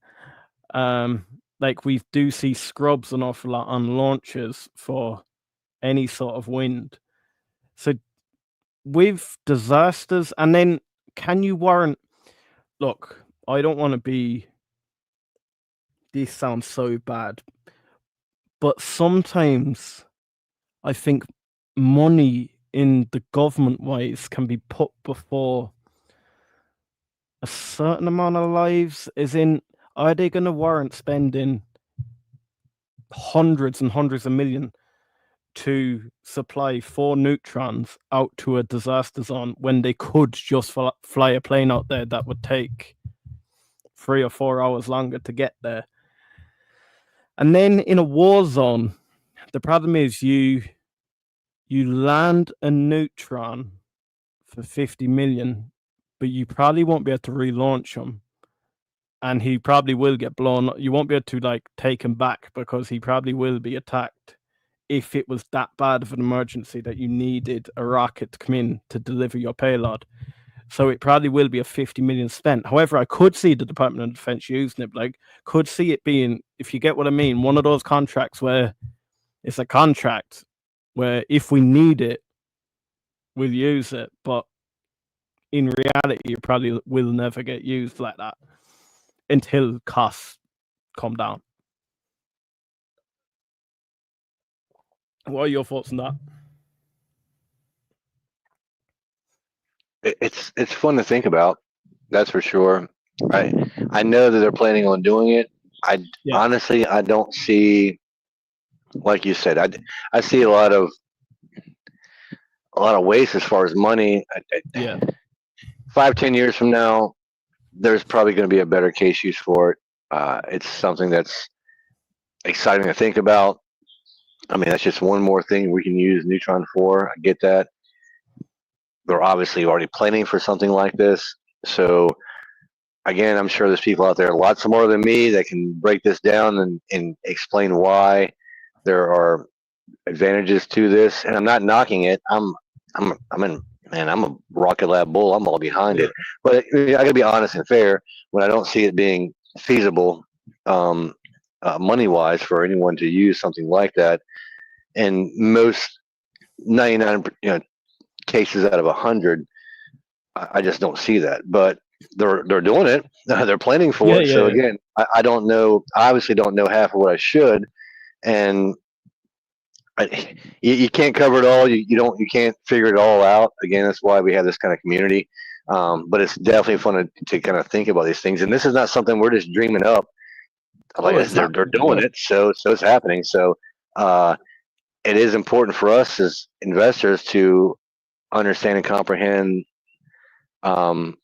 Like we do see scrubs an awful lot on launches for any sort of wind. So with disasters, and then can you warrant? Look, I don't want to be. This sounds so bad, but sometimes I think money in the government ways can be put before a certain amount of lives. As in, are they going to warrant spending hundreds and hundreds of million to supply 4 neutrons out to a disaster zone when they could just fly a plane out there that would take 3 or 4 hours longer to get there? And then in a war zone, the problem is you land a neutron for 50 million, but you probably won't be able to relaunch him. And he probably will get blown. You won't be able to take him back because he probably will be attacked if it was that bad of an emergency that you needed a rocket to come in to deliver your payload. So it probably will be a 50 million spent. However, I could see the Department of Defense using it. Could see it being, if you get what I mean, one of those contracts where it's a contract where if we need it, we'll use it. But in reality, it probably will never get used like that until costs come down. What are your thoughts on that? It's fun to think about, that's for sure. I know that they're planning on doing it. Honestly, I don't see, like you said, I see a lot of waste as far as money. 5-10 years from now, there's probably going to be a better case use for it. It's something that's exciting to think about. I mean, that's just one more thing we can use Neutron for. I get that. They're obviously already planning for something like this. So again, I'm sure there's people out there lots more than me that can break this down and explain why there are advantages to this. And I'm not knocking it. I'm in, man, I'm a Rocket Lab bull. I'm all behind it. But I got to be honest and fair. When I don't see it being feasible, um, money wise, for anyone to use something like that, and most 99 cases out of 100, I just don't see that. But they're doing it. They're planning for Yeah, it. So yeah. again, I don't know. I obviously don't know half of what I should, and you can't cover it all. You can't figure it all out. Again, that's why we have this kind of community. But it's definitely fun to kind of think about these things. And this is not something we're just dreaming up. Like Oh, it's they're doing happening. it, so it's happening. So uh, it is important for us as investors to understand and comprehend um,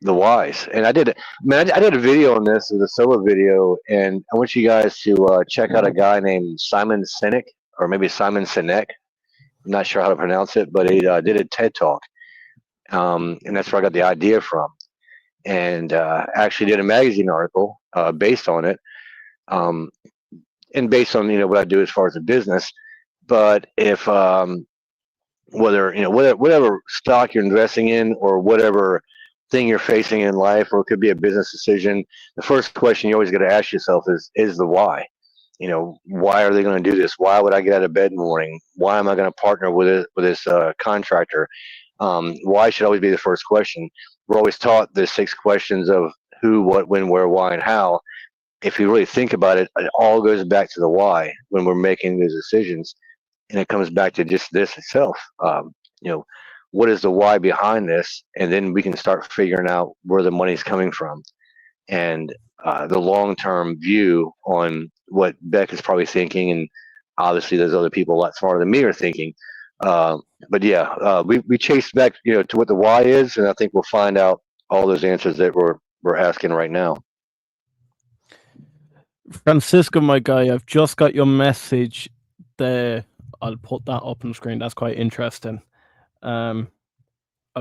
the whys. And I did a video on this, as a solo video, and I want you guys to check out a guy named Simon Sinek, or maybe Simon Sinek. I'm not sure how to pronounce it, but he did a TED talk, and that's where I got the idea from. And actually did a magazine article based on it, um, and based on what I do as far as a business. But if whether whatever stock you're investing in, or whatever thing you're facing in life, or it could be a business decision, the first question you always got to ask yourself is the why. Why are they going to do this? Why would I get out of bed in the morning? Why am I going to partner with this contractor? Why should always be the first question. We're always taught the 6 questions of who, what, when, where, why, and how. If you really think about it, it all goes back to the why when we're making these decisions, and it comes back to just this itself. You know, what is the why behind this, and then we can start figuring out where the money's coming from, and the long-term view on what Beck is probably thinking, and obviously there's other people a lot smarter than me are thinking. Uh, but yeah, we chase back, to what the why is, and I think we'll find out all those answers that we're asking right now. Francisco, my guy, I've just got your message there. I'll put that up on the screen. That's quite interesting. I'll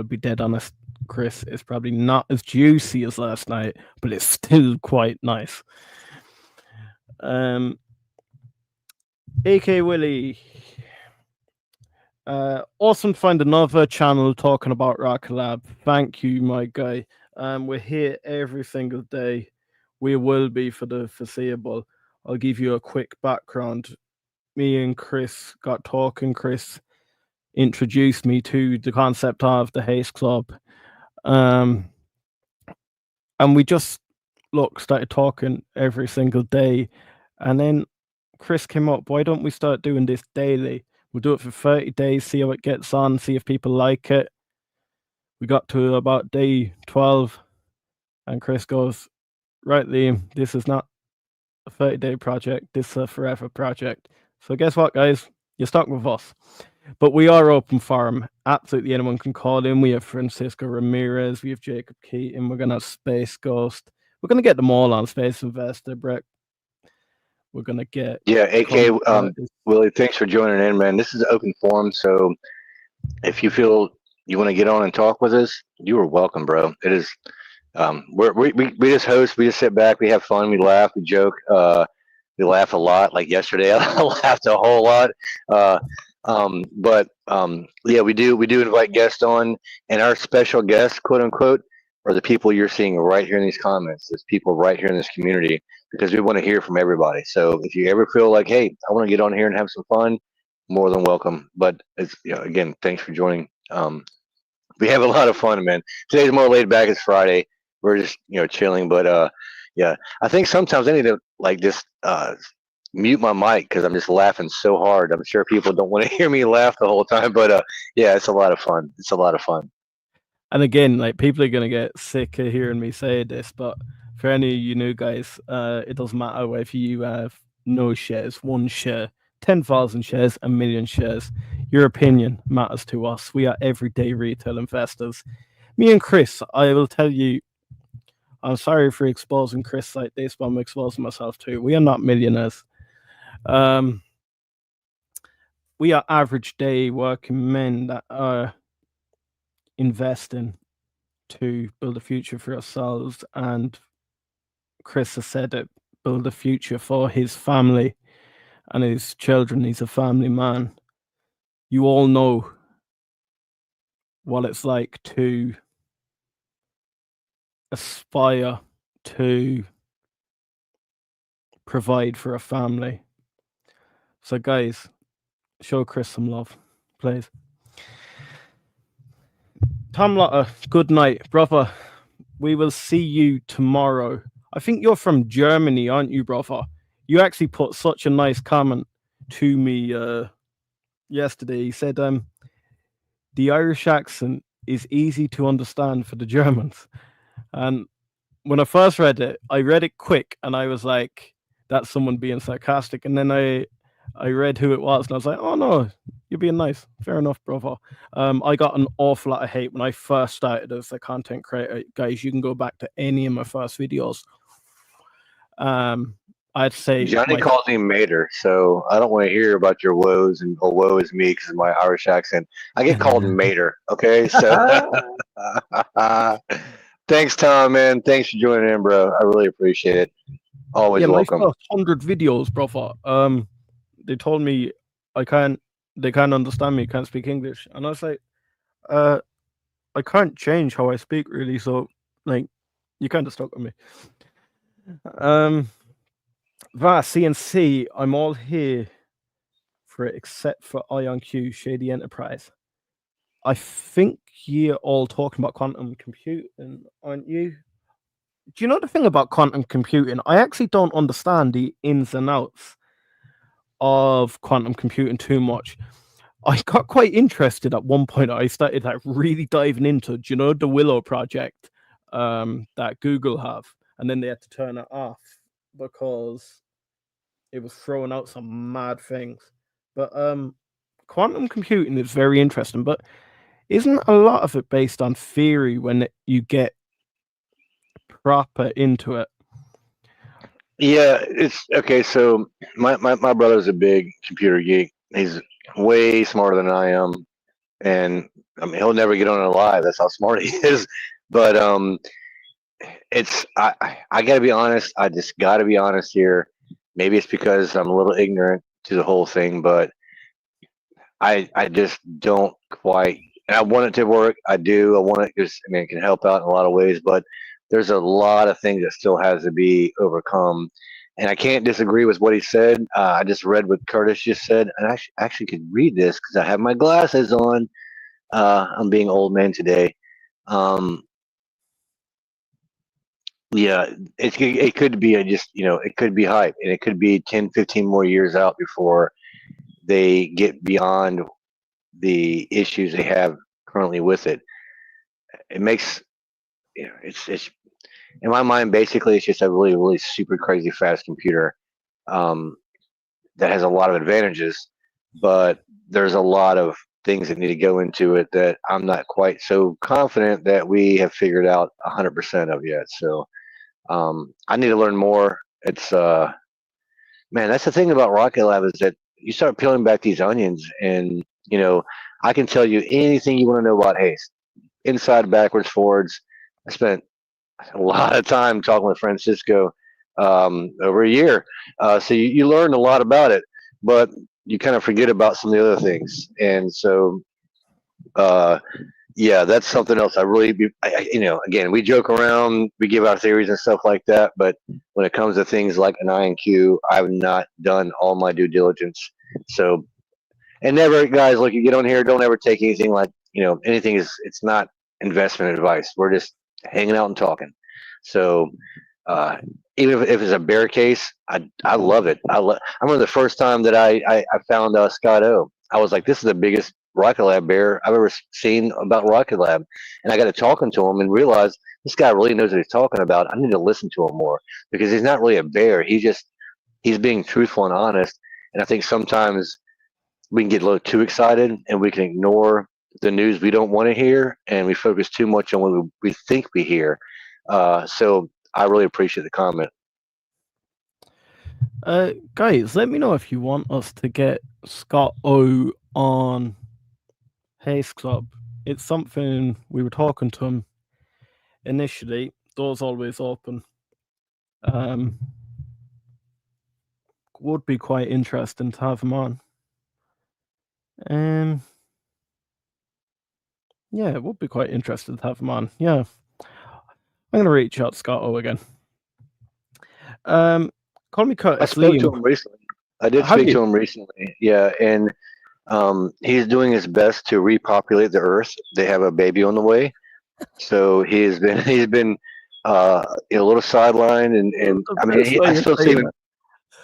be dead honest, Chris. It's probably not as juicy as last night, but it's still quite nice. AK Willie. Awesome to find another channel talking about Rocket Lab. Thank you, my guy. We're here every single day. We will be for the foreseeable. I'll give you a quick background. Me and Chris got talking. Chris introduced me to the concept of the Haste Club. And we just started talking every single day. And then Chris came up, why don't we start doing this daily? We'll do it for 30 days, see how it gets on, see if people like it. We got to about day 12, and Chris goes, right, Liam, this is not a 30-day project. This is a forever project. So guess what, guys? You're stuck with us. But we are open forum. Absolutely anyone can call in. We have Francisco Ramirez. We have Jacob Keaton. We're going to have Space Ghost. We're going to get them all on Space Investor, Brett. We're going to get... Yeah, AK, Willie, thanks for joining in, man. This is an open forum, so if you feel you want to get on and talk with us, you are welcome, bro. It is... we just host, we just sit back, we have fun, we laugh, we joke, we laugh a lot. Like yesterday, I laughed a whole lot. But yeah, we do invite guests on, and our special guests, quote unquote, are the people you're seeing right here in these comments. There's people right here in this community, because we want to hear from everybody. So if you ever feel like, hey, I want to get on here and have some fun, more than welcome. But it's, again, thanks for joining. We have a lot of fun, man. Today's more laid back. It's Friday. We're just chilling. But yeah, I think sometimes I need to just mute my mic, because I'm just laughing so hard. I'm sure people don't want to hear me laugh the whole time, but yeah, it's a lot of fun. It's a lot of fun. And again, people are gonna get sick of hearing me say this, but for any of you new guys, it doesn't matter whether you have no shares, 1 share, 10,000 shares, 1,000,000 shares. Your opinion matters to us. We are everyday retail investors. Me and Chris, I will tell you, I'm sorry for exposing Chris like this, but I'm exposing myself too. We are not millionaires. Um, we are average day working men that are investing to build a future for ourselves. And Chris has said it, build a future for his family and his children. He's a family man. You all know what it's like to aspire to provide for a family. So, guys, show Chris some love, please. Tom Lotter, good night, brother. We will see you tomorrow. I think you're from Germany, aren't you, brother? You actually put such a nice comment to me yesterday. He said, the Irish accent is easy to understand for the Germans. And when I first read it, I read it quick and I was like, that's someone being sarcastic. And then I read who it was and I was like, oh no, you're being nice. Fair enough, brother. I got an awful lot of hate when I first started as a content creator. Guys, you can go back to any of my first videos. I'd say Johnny calls me Mater, so I don't want to hear about your woes and woe is me because of my Irish accent. I get called Mater, okay? So thanks, Tom, man. Thanks for joining in, bro. I really appreciate it. Always welcome. My first 100 videos, brother. They told me they can't understand me, can't speak English. And I was like, I can't change how I speak really, so like you kind of stuck with me. CNC, I'm all here for it except for IonQ, Shady Enterprise. I think you're all talking about quantum computing, aren't you? Do you know the thing about quantum computing? I actually don't understand the ins and outs of quantum computing too much. I got quite interested at one point. I started like really diving into, do you know, the Willow project that Google have, and then they had to turn it off because it was throwing out some mad things. But quantum computing is very interesting, but isn't a lot of it based on theory when you get proper into it? Yeah, it's okay. So my brother's a big computer geek. He's way smarter than I am, and I mean he'll never get on it live. That's how smart he is. But it's I got to be honest. I just got to be honest here. Maybe it's because I'm a little ignorant to the whole thing, but I just don't quite. And I want it to work. I do. I want it because I mean it can help out in a lot of ways, but there's a lot of things that still has to be overcome. And I can't disagree with what he said. I just read what Curtis just said, and I actually could read this because I have my glasses on. I'm being old man today. Yeah, it could be just it could be hype, and it could be 10, 15 more years out before they get beyond the issues they have currently with it. It makes it's in my mind basically it's just a really really super crazy fast computer um, that has a lot of advantages, but there's a lot of things that need to go into it that I'm not quite so confident that we have figured out 100% of yet. So I need to learn more. It's man, that's the thing about Rocket Lab is that you start peeling back these onions, and I can tell you anything you want to know about Haste, inside, backwards, forwards. I spent a lot of time talking with Francisco over a year, so you learn a lot about it, but you kind of forget about some of the other things, and so. Yeah, that's something else. Again, we joke around, we give our theories and stuff like that, but when it comes to things like an IonQ, I've not done all my due diligence. So, and never, guys, look, you get on here, don't ever take anything like, anything it's not investment advice. We're just hanging out and talking. So, even if it's a bear case, I love it. I remember the first time that I found Scott O. I was like, this is the biggest Rocket Lab bear I've ever seen about Rocket Lab. And I got to talking to him and realized this guy really knows what he's talking about. I need to listen to him more because he's not really a bear. He's being truthful and honest. And I think sometimes we can get a little too excited and we can ignore the news we don't want to hear, and we focus too much on what we think we hear. So I really appreciate the comment. Guys, let me know if you want us to get Scott O on Haste Club. It's something we were talking to him initially. Doors always open. Would be quite interesting to have him on. Yeah, it would be quite interesting to have him on. Yeah. I'm gonna reach out to Scott O again. Call me Curtis. I spoke to him recently. I did speak to him recently. Yeah, and he's doing his best to repopulate the Earth. They have a baby on the way, so he's been a little sidelined, and I mean I still see him.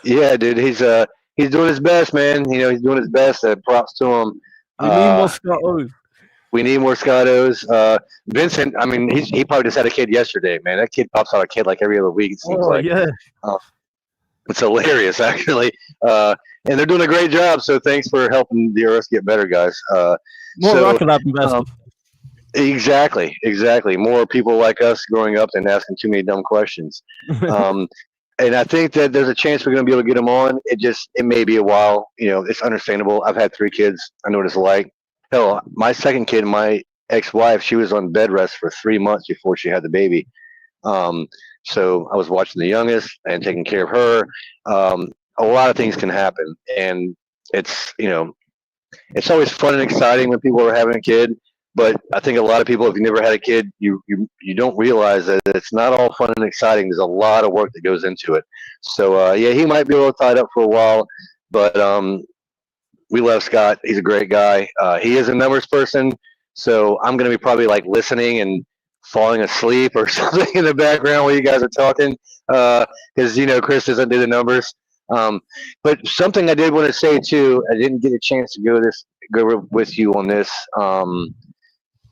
Yeah, dude, he's doing his best, man. You know, he's doing his best. Props to him. We need more Scott O's. We need more Scottos. Vincent, I mean, he probably just had a kid yesterday, man. That kid pops out a kid like every other week. It seems like. Yeah. It's hilarious, actually. And they're doing a great job. So thanks for helping the Earth get better, guys. More Rocket Lab investment. Exactly. More people like us growing up and asking too many dumb questions. And I think that there's a chance we're going to be able to get them on. It may be a while. You know, it's understandable. I've had 3 kids. I know what it's like. Hell, my second kid, my ex-wife, she was on bed rest for 3 months before she had the baby. So I was watching the youngest and taking care of her. A lot of things can happen, and it's always fun and exciting when people are having a kid. But I think a lot of people, if you never had a kid, you don't realize that it's not all fun and exciting. There's a lot of work that goes into it. So yeah, he might be a little tied up for a while, but we love Scott. He's a great guy. He is a numbers person, so I'm going to be probably like listening and falling asleep or something in the background while you guys are talking, because Chris doesn't do the numbers. But something I did want to say too, I didn't get a chance to go with you on this,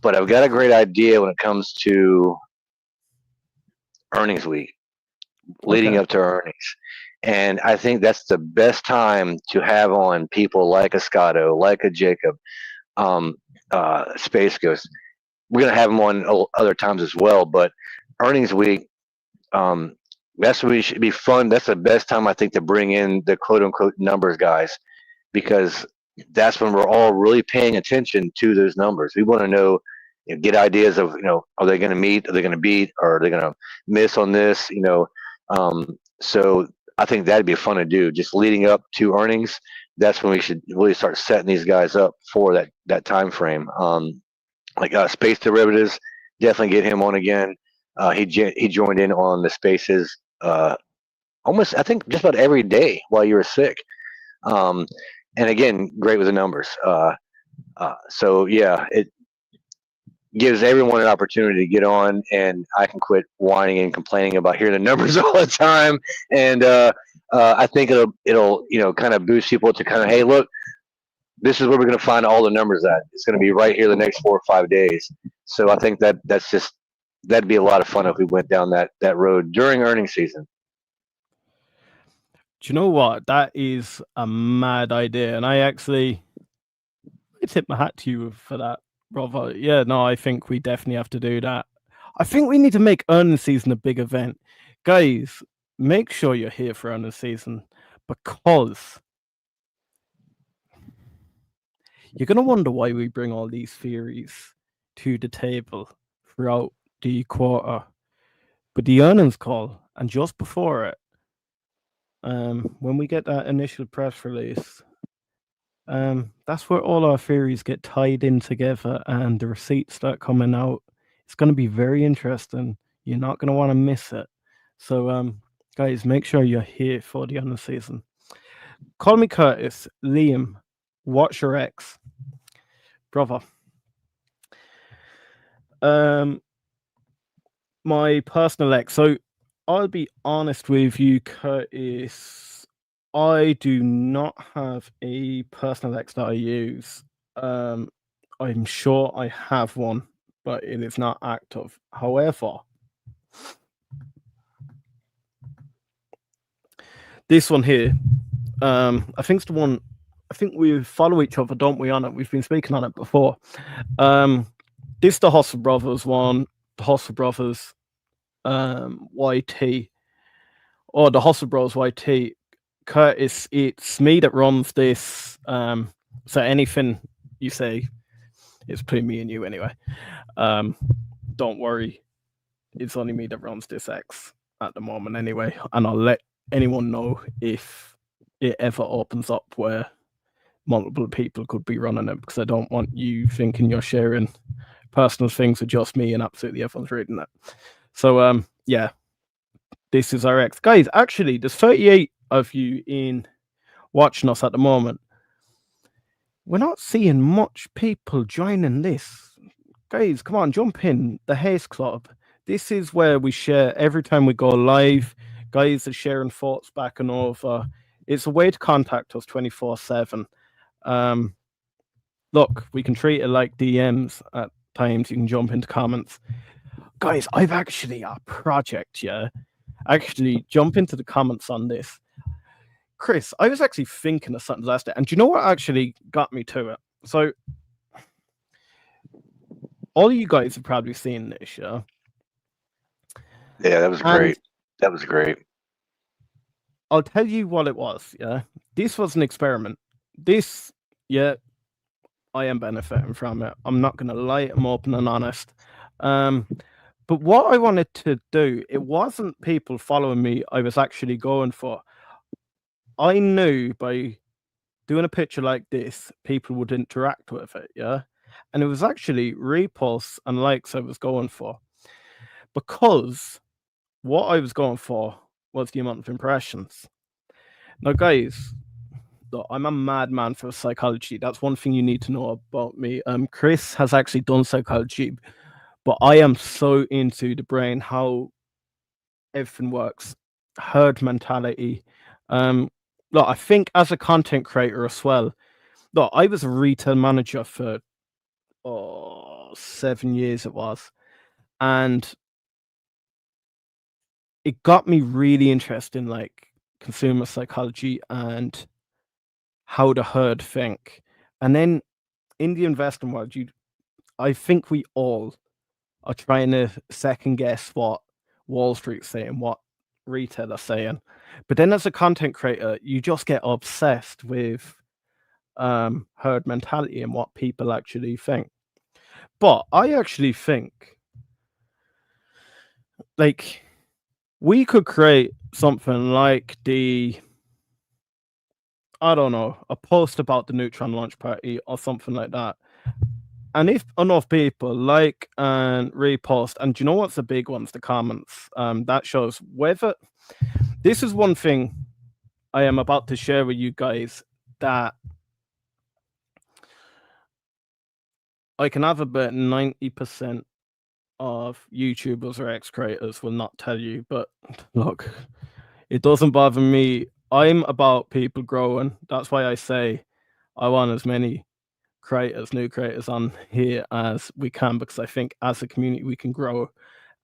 but I've got a great idea when it comes to earnings week, leading up to earnings. And I think that's the best time to have on people like a Scotto, like a Jacob, Space Ghost. We're going to have them on other times as well, but earnings week, that's what should be fun. That's the best time, I think, to bring in the quote unquote numbers guys, because that's when we're all really paying attention to those numbers. We want to know, get ideas of, are they going to meet? Are they going to beat? Or are they going to miss on this? So I think that'd be fun to do. Just leading up to earnings, that's when we should really start setting these guys up for that time frame. Like space derivatives, definitely get him on again. He joined in on the spaces almost, I think, just about every day while you were sick. And again, great with the numbers. So yeah, it gives everyone an opportunity to get on, and I can quit whining and complaining about hearing the numbers all the time. And I think it'll kind of boost people to kind of, hey, look, this is where we're going to find all the numbers at. It's going to be right here the next 4 or 5 days. So I think that'd be a lot of fun if we went down that road during earnings season. Do you know what? That is a mad idea, and I tip my hat to you for that, brother. Yeah, no, I think we definitely have to do that. I think we need to make earnings season a big event. Guys, make sure you're here for earnings season, because you're going to wonder why we bring all these theories to the table throughout the quarter. But the earnings call, and just before it, when we get that initial press release, that's where all our theories get tied in together and the receipts start coming out. It's going to be very interesting. You're not going to want to miss it. So, guys, make sure you're here for the earnings season. Call me Curtis. Liam, what's your ex? Brother. My personal ex. So I'll be honest with you, Curtis. I do not have a personal ex that I use. I'm sure I have one, but it is not active. However, this one here, I think it's the one. I think we follow each other, don't we, on it? We've been speaking on it before. This is the Hustle Brothers one, the Hustle Brothers YT, or the Hustle Bros YT. Curtis, it's me that runs this. So anything you say, it's between me and you anyway. Don't worry, it's only me that runs this X at the moment anyway, and I'll let anyone know if it ever opens up where multiple people could be running it, because I don't want you thinking you're sharing personal things with just me and absolutely everyone's reading it. So yeah, this is our X. Guys, actually, there's 38 of you in watching us at the moment. We're not seeing much people joining this. Guys, come on, jump in. The Haste Club. This is where we share every time we go live. Guys are sharing thoughts back and over. It's a way to contact us 24/7. Look, we can treat it like DMs at times. You can jump into comments. Guys, I've actually a project, yeah. Actually, jump into the comments on this. Chris, I was actually thinking of something last day, and do you know what actually got me to it? So, all of you guys have probably seen this, yeah? Yeah, that was great. That was great. I'll tell you what it was, yeah? This was an experiment. This, yeah, I am benefiting from it. I'm not going to lie, I'm open and honest. But what I wanted to do, it wasn't people following me I was actually going for. I knew by doing a picture like this, people would interact with it, yeah? And it was actually reposts and likes I was going for. Because what I was going for was the amount of impressions. Now, guys, look, I'm a madman for psychology. That's one thing you need to know about me. Chris has actually done psychology, but I am so into the brain, how everything works, herd mentality. Look, I think as a content creator as well. Look, I was a retail manager for 7 years it was, and it got me really interested in like consumer psychology and how the herd think. And then in the investing world, I think we all are trying to second guess what Wall Street's saying, what retail are saying. But then as a content creator, you just get obsessed with herd mentality and what people actually think. But I actually think like we could create something like I don't know, a post about the neutron launch party or something like that. And if enough people like and repost, and do you know what's the big ones? The comments. That shows whether this is one thing I am about to share with you guys that I can have about 90% of YouTubers or X creators will not tell you, but look, it doesn't bother me. I'm about people growing. That's why I say I want as many creators, new creators on here as we can, because I think as a community we can grow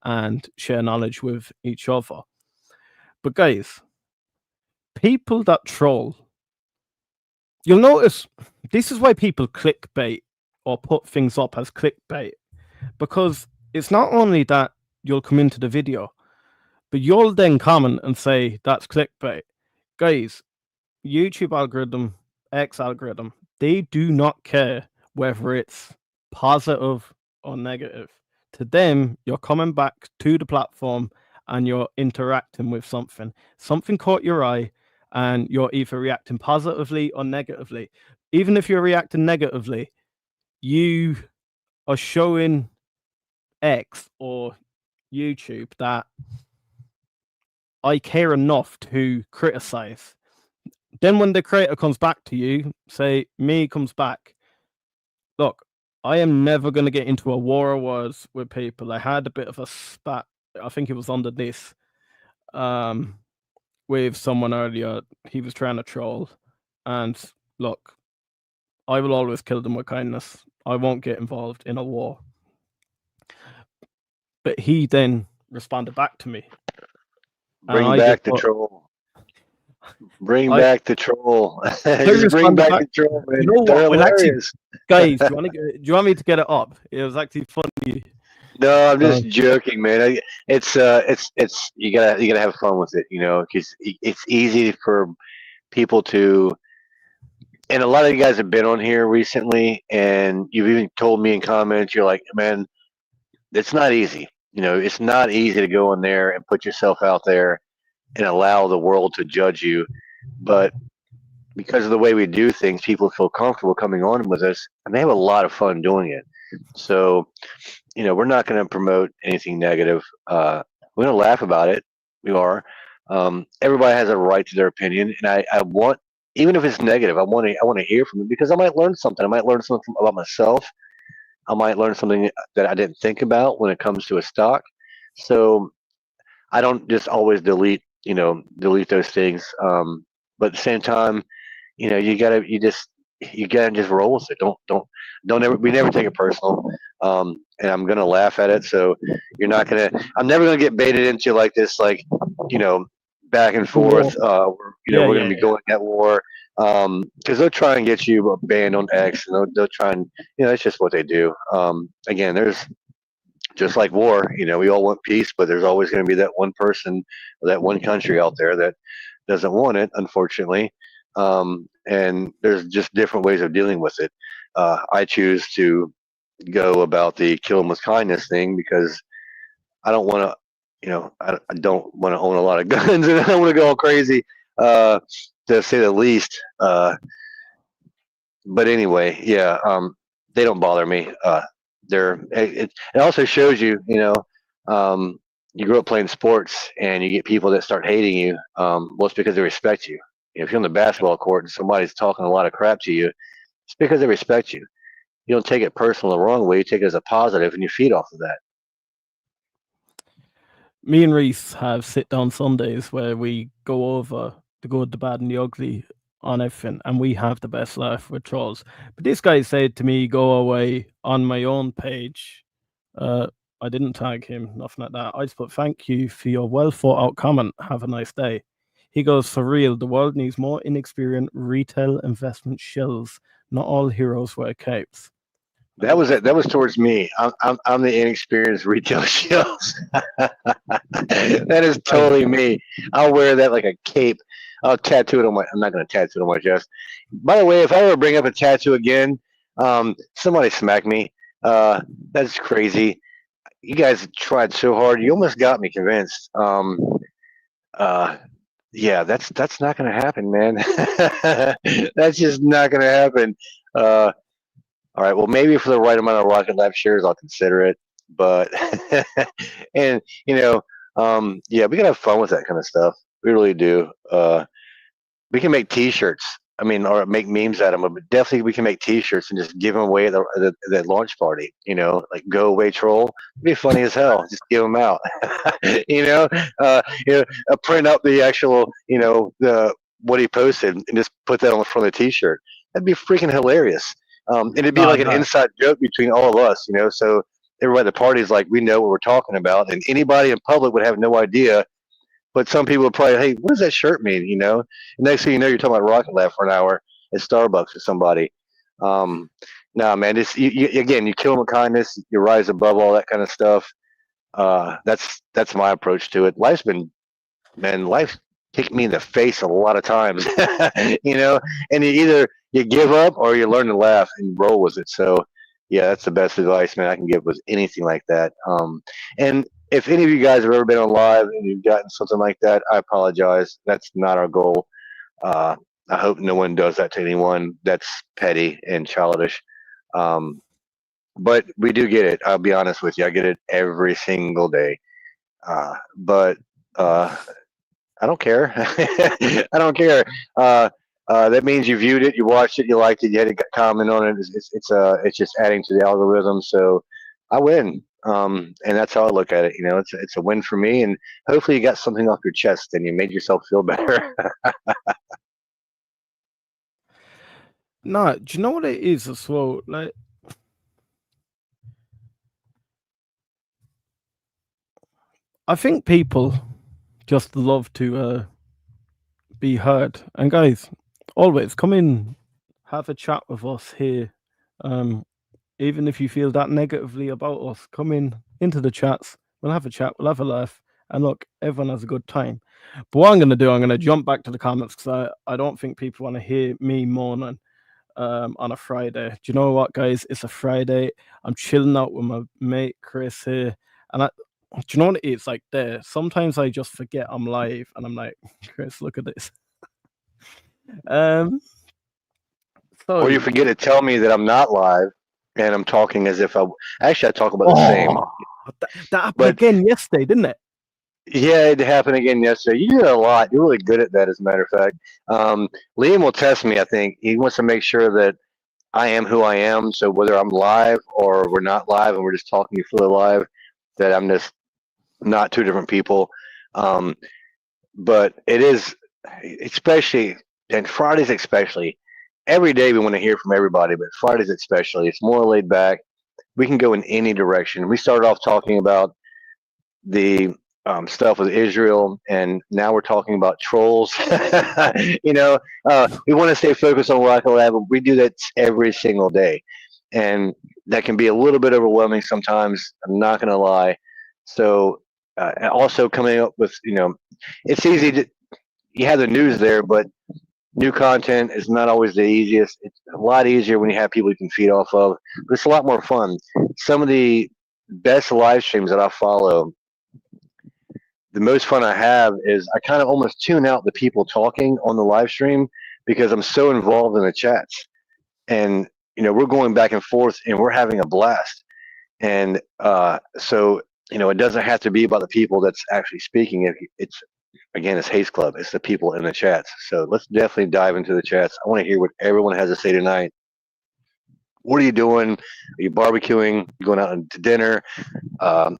and share knowledge with each other. But guys, people that troll, you'll notice this is why people clickbait or put things up as clickbait, because it's not only that you'll come into the video, but you'll then comment and say that's clickbait. Guys, YouTube algorithm, X algorithm, they do not care whether it's positive or negative. To them, you're coming back to the platform and you're interacting with something. Something caught your eye and you're either reacting positively or negatively. Even if you're reacting negatively, you are showing X or YouTube that I care enough to criticize. Then when the creator comes back to you, say me comes back, look, I am never going to get into a war of words with people. I had a bit of a spat, I think it was under this, with someone earlier. He was trying to troll. And look, I will always kill them with kindness. I won't get involved in a war. But he then responded back to me. Bring back the troll. Bring back the troll. Just bring back the troll, man. You know what? They're hilarious. Guys, do you want me to get it up? It was actually funny. No, I'm just joking, man. It's you gotta have fun with it, you know, because it's easy for people to, and a lot of you guys have been on here recently, and you've even told me in comments, you're like, man, it's not easy. It's not easy to go in there and put yourself out there and allow the world to judge you. But because of the way we do things, people feel comfortable coming on with us, and they have a lot of fun doing it. So, we're not going to promote anything negative. We're going to laugh about it. We are. Everybody has a right to their opinion, and I want, even if it's negative, I want to hear from it because I might learn something. I might learn something about myself. I might learn something that I didn't think about when it comes to a stock. So I don't just always delete those things. But at the same time, you gotta just roll with it. Don't ever, we never take it personal. And I'm gonna laugh at it. So I'm never gonna get baited into like this, like, you know, back and forth. Yeah, We're yeah, gonna be yeah. going at war. Because they'll try and get you banned on X, and they'll try and, it's just what they do. Again, there's just like war, we all want peace, but there's always going to be that one person or that one country out there that doesn't want it, unfortunately. And there's just different ways of dealing with it. I choose to go about the kill them with kindness thing because I don't want to, I don't want to own a lot of guns and I don't want to go all crazy, uh, to say the least. But anyway, yeah, they don't bother me. It also shows you, you grow up playing sports and you get people that start hating you. Well, it's because they respect you. If you're on the basketball court and somebody's talking a lot of crap to you, it's because they respect you. You don't take it personal the wrong way. You take it as a positive and you feed off of that. Me and Reese have sit down Sundays where we go over the good, the bad, and the ugly on everything, and we have the best laugh with trolls. But this guy said to me, "Go away on my own page." Uh, I didn't tag him, nothing like that. I just put, "Thank you for your well thought out comment. Have a nice day." He goes, "For real, the world needs more inexperienced retail investment shills. Not all heroes wear capes." That was it. That was towards me. I'm the inexperienced retail sales. That is Guys, totally me. I'll wear that like a cape. I'll tattoo it on my. I'm not going to tattoo it on my chest. By the way, if I ever bring up a tattoo again, somebody smack me. That's crazy. You guys tried so hard. You almost got me convinced. Uh, yeah, that's not going to happen, man. That's just not going to happen. Uh, all right. Well, maybe for the right amount of Rocket Lab shares, I'll consider it. But and yeah, we can have fun with that kind of stuff. We really do. We can make T-shirts. I mean, or make memes out of them. But definitely, we can make T-shirts and just give them away at the launch party. Like "Go away, troll." It'd be funny as hell. Just give them out. you know, print up the actual, the what he posted and just put that on the front of the T-shirt. That'd be freaking hilarious. And it'd be nah, like an nah. inside joke between all of us. So everybody at the party's like, we know what we're talking about, and anybody in public would have no idea, but some people would probably, hey, what does that shirt mean? And next thing you know, you're talking about Rocket Lab for an hour at Starbucks with somebody. Um, nah, man, again, you kill them with kindness, you rise above all that kind of stuff. That's my approach to it. Life's kicked me in the face a lot of times, and you give up or you learn to laugh and roll with it. So, yeah, that's the best advice, man, I can give with anything like that. And if any of you guys have ever been on live and you've gotten something like that, I apologize. That's not our goal. Uh, I hope no one does that to anyone. That's petty and childish. Um, but we do get it. I'll be honest with you. I get it every single day. But uh, I don't care. I don't care. That means you viewed it, you watched it, you liked it, you had a comment on it. It's just adding to the algorithm. So I win, and that's how I look at it. It's a win for me, and hopefully you got something off your chest and you made yourself feel better. Nah, do you know what it is as well? Like, I think people just love to be heard. And guys, always come in, have a chat with us here. Even if you feel that negatively about us, come in into the chats. We'll have a chat. We'll have a laugh, And look, everyone has a good time. But what I'm going to do, I'm going to jump back to the comments because I don't think people want to hear me moaning on a Friday. Do you know what, guys? It's a Friday. I'm chilling out with my mate Chris here. And do you know what it is like there? Sometimes I just forget I'm live and I'm like, Chris, look at this. Or you forget to tell me that I'm not live, and I'm talking as if I. Actually, I talk about the same. That happened again yesterday, didn't it? Yeah, it happened again yesterday. You do it a lot. You're really good at that, as a matter of fact. Liam will test me. I think he wants to make sure that I am who I am. So whether I'm live or we're not live, and we're just talking fully live, that I'm just not two different people. But it is, especially, and Fridays especially. Every day we want to hear from everybody, but Fridays especially, it's more laid back. We can go in any direction. We started off talking about the stuff with Israel, and now we're talking about trolls. We want to stay focused on Rocket Lab, but we do that every single day, and that can be a little bit overwhelming sometimes. I'm not going to lie. So, also coming up with, it's easy to you have the news there, but new content is not always the easiest. It's a lot easier when you have people you can feed off of, but it's a lot more fun. Some of the best live streams that I follow, the most fun I have is I kind of almost tune out the people talking on the live stream because I'm so involved in the chats. And, we're going back and forth and we're having a blast. And so, it doesn't have to be about the people that's actually speaking. It's Again, it's Haste Club. It's the people in the chats. So let's definitely dive into the chats. I want to hear what everyone has to say tonight. What are you doing? Are you barbecuing? Going out to dinner? Are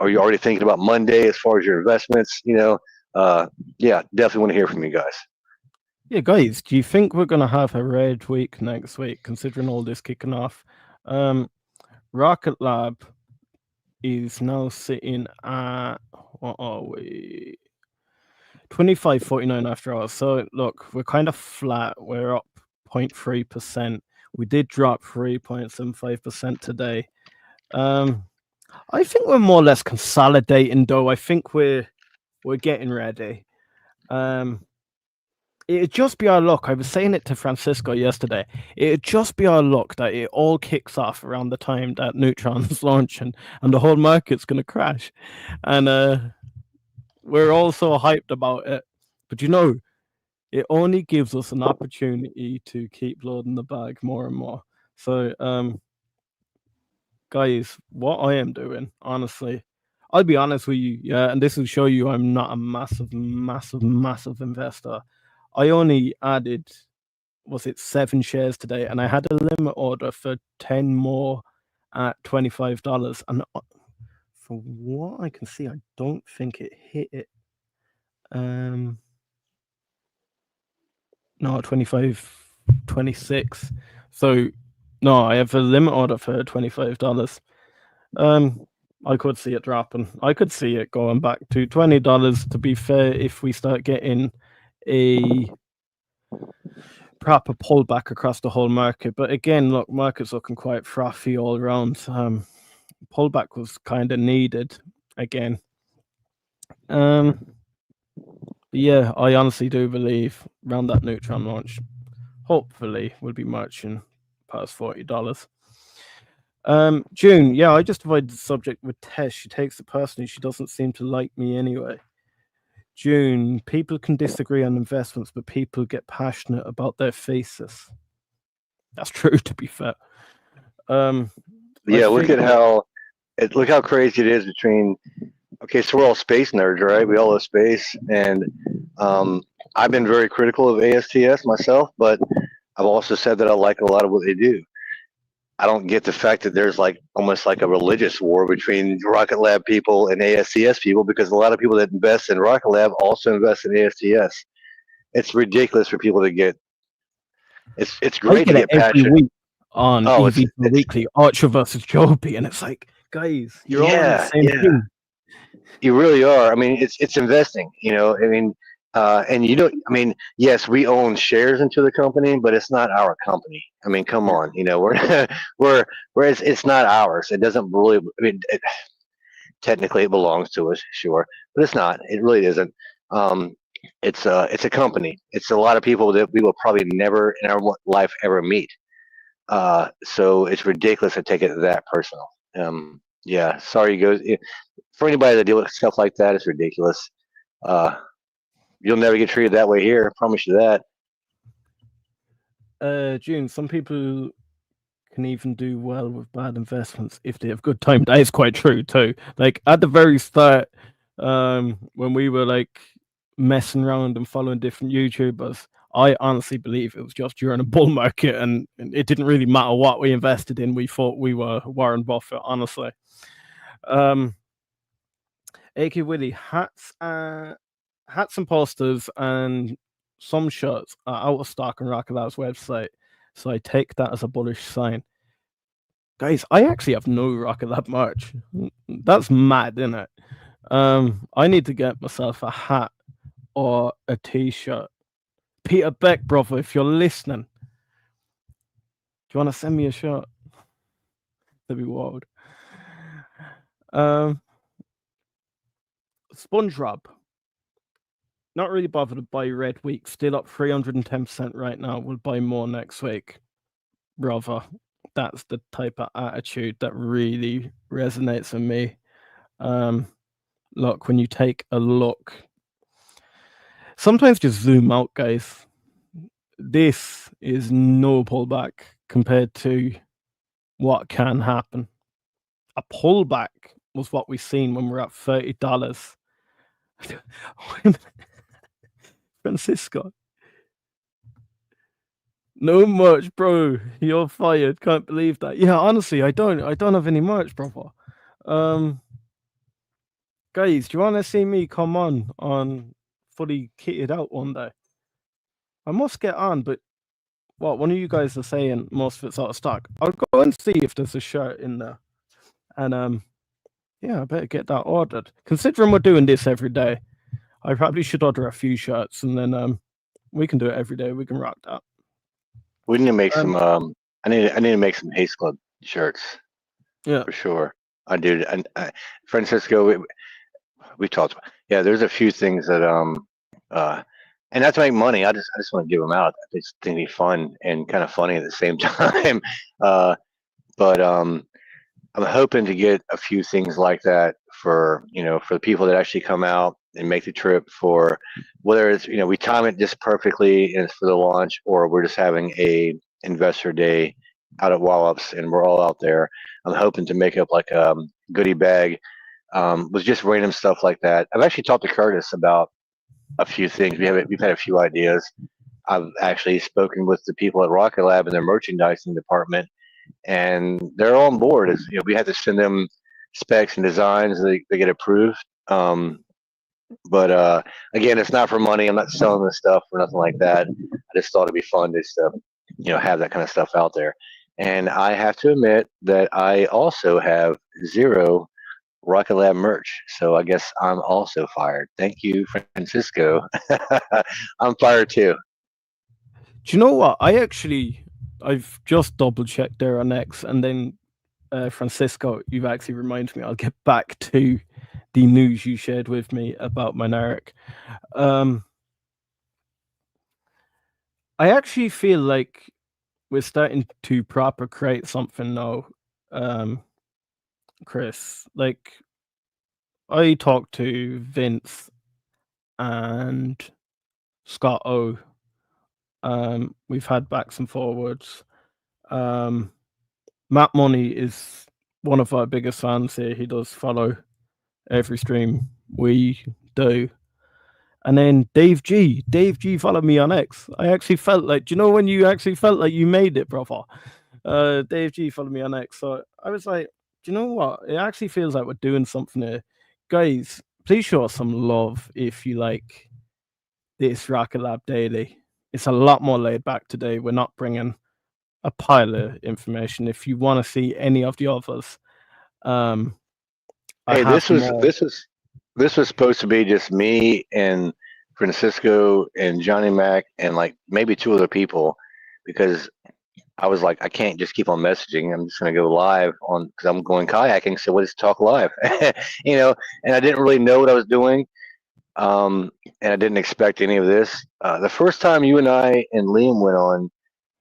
you already thinking about Monday as far as your investments? Yeah, definitely want to hear from you guys. Yeah, guys, do you think we're going to have a red week next week, considering all this kicking off? Rocket Lab is now sitting at, what are we? 25.49 after hours. So look, we're kind of flat. We're up 0.3%. We did drop 3.75% today. I think we're more or less consolidating, though. I think we're getting ready. It'd just be our luck. I was saying it to Francisco yesterday. It'd just be our luck that it all kicks off around the time that neutrons launch and the whole market's going to crash. And we're all so hyped about it. But it only gives us an opportunity to keep loading the bag more and more. So, guys, what I am doing, honestly, I'll be honest with you, yeah, and this will show you I'm not a massive investor. I only added, was it 7 shares today, and I had a limit order for 10 more at $25. And from what I can see, I don't think it hit it. No, 25, 26. So no, I have a limit order for $25. I could see it dropping. I could see it going back to $20, to be fair, if we start getting a proper pullback across the whole market. But again, look, market's looking quite frothy all around. Pullback was kind of needed again. Yeah, I honestly do believe around that neutron launch, hopefully we'll be marching past $40. June, yeah, I just avoided the subject with Tess. She takes it personally. She doesn't seem to like me anyway. June, people can disagree on investments, but people get passionate about their faces. That's true, to be fair. Yeah, look how crazy it is between. Okay, so we're all space nerds, right? We all love space, and I've been very critical of ASTS myself, but I've also said that I like a lot of what they do. I don't get the fact that there's almost like a religious war between Rocket Lab people and ASTS people, because a lot of people that invest in Rocket Lab also invest in ASTS. It's ridiculous for people to get. It's great to get every passionate. week on EV Weekly, Archer versus Joby, and it's like, guys, you're all in the same thing. You really are. I mean, it's investing. And yes, we own shares into the company, but it's not our company. I mean, come on, it's not ours. It doesn't really. Technically it belongs to us, sure, but it's not. It really isn't. It's a company. It's a lot of people that we will probably never in our life ever meet. So it's ridiculous to take it that personal. Yeah, sorry, goes for anybody that deal with stuff like that. It's ridiculous. Uh, you'll never get treated that way here. I promise you that. June, some people can even do well with bad investments if they have good time. That is quite true too. Like at the very start, when we were like messing around and following different YouTubers, I honestly believe it was just during a bull market, and it didn't really matter what we invested in. We thought we were Warren Buffett, honestly. AK Willie, hats and posters and some shirts are out of stock on RKLB's website, so I take that as a bullish sign. Guys, I actually have no RKLB merch. That's mad, isn't it? I need to get myself a hat or a t-shirt. Peter Beck, brother, if you're listening, do you want to send me a shirt? That'd be wild. SpongeRob. Not really bothered to buy Red Week. Still up 310% right now. We'll buy more next week. Brother, that's the type of attitude that really resonates with me. Look, when you take a look, sometimes just zoom out, guys. This is no pullback compared to what can happen. A pullback was what we seen when we're at $30. Francisco. No merch, bro. You're fired. Can't believe that. Yeah, honestly, I don't have any merch, brother. Guys, do you want to see me come on fully kitted out one day? I must get on, but what one of you guys are saying most of it's out of stock. I'll go and see if there's a shirt in there. And yeah, I better get that ordered. Considering we're doing this every day, I probably should order a few shirts, and then we can do it every day. We can rock that. We need to make some. I need to make some Haste Club shirts. Yeah, for sure. I do. And Francisco, we talked. Yeah, there's a few things that and not to make money. I just want to give them out. I just think it'd be fun and kind of funny at the same time. But I'm hoping to get a few things like that for for the people that actually come out and make the trip, for whether it's we time it just perfectly and it's for the launch, or we're just having a investor day out at Wallops and we're all out there. I'm hoping to make up like a goodie bag with just random stuff like that. I've actually talked to Curtis about a few things. We've had a few ideas. I've actually spoken with the people at RKLB and their merchandising department, and they're on board. As we had to send them specs and designs, they get approved. But again, it's not for money. I'm not selling this stuff or nothing like that. I just thought it'd be fun just to have that kind of stuff out there. And I have to admit that I also have zero RKLB merch, so I guess I'm also fired. Thank you, Francisco. I'm fired too. Do you know what? I've just double checked there on X, and then Francisco, you've actually reminded me. I'll get back to the news you shared with me about Monarch. I actually feel like we're starting to proper create something now, Chris. Like, I talked to Vince and Scott O. We've had backs and forwards. Matt Money is one of our biggest fans here. He does follow every stream we do. And then Dave G followed me on X. I actually felt like, do you know when you actually felt like you made it, brother? Dave G followed me on X. So I was like, do you know what? It actually feels like we're doing something here. Guys, please show us some love if you like this RKLB Daily. It's a lot more laid back today. We're not bringing a pile of information. If you want to see any of the others, hey, this was supposed to be just me and Francisco and Johnny Mac and like maybe two other people, because I was like, I can't just keep on messaging. I'm just going to go live on because I'm going kayaking. So let's talk live, you know. And I didn't really know what I was doing, and I didn't expect any of this. The first time you and I and Liam went on,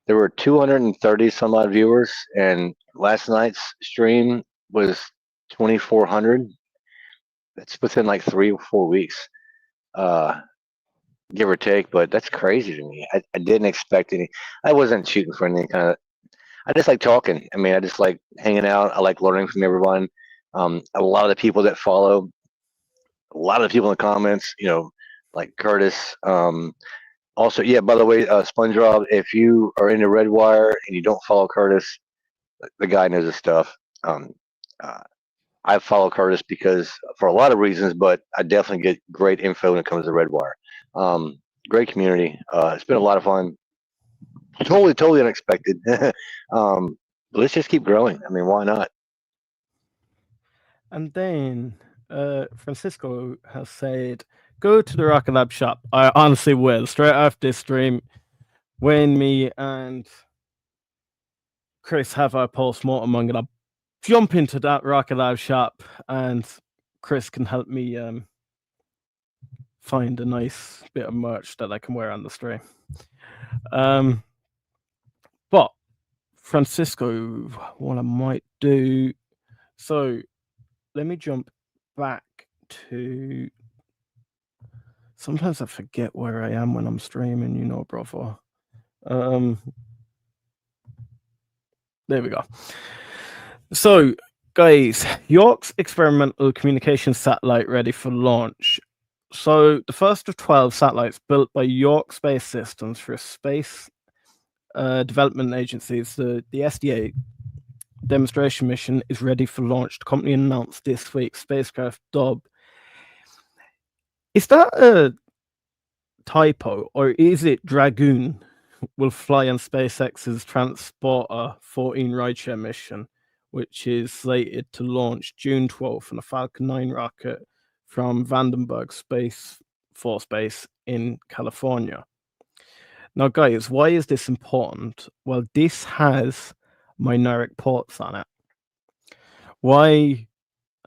there were 230 some odd viewers, and last night's stream was 2,400. That's within like 3 or 4 weeks, uh, give or take. But that's crazy to me. I didn't expect any. I wasn't shooting for any kind of. I just like talking. I mean, I just like hanging out. I like learning from everyone. A lot of the people that follow, a lot of the people in the comments, you know, like Curtis. Also, yeah. By the way, SpongeBob, if you are into Redwire and you don't follow Curtis, the guy knows his stuff. Um, uh, I follow Curtis because for a lot of reasons, but I definitely get great info when it comes to Redwire. Great community. It's been a lot of fun. Totally unexpected. But let's just keep growing. I mean, why not? And then Francisco has said, go to the Rocket Lab shop. I honestly will. Straight after this stream, when me and Chris have our post-mortem, I'm going to jump into that Rocket Lab shop and Chris can help me find a nice bit of merch that I can wear on the stream. But Francisco, what I might do, so let me jump back to. Sometimes I forget where I am when I'm streaming, you know, brother. There we go. So, guys, York's experimental communication satellite ready for launch. So, the first of 12 satellites built by York Space Systems for space development agencies, the SDA demonstration mission is ready for launch. The company announced this week spacecraft Dub. Is that a typo or is it Dragoon will fly on SpaceX's Transporter 14 rideshare mission, which is slated to launch June 12th on a Falcon 9 rocket from Vandenberg Space Force Base in California. Now, guys, why is this important? Well, this has Mynaric ports on it. Why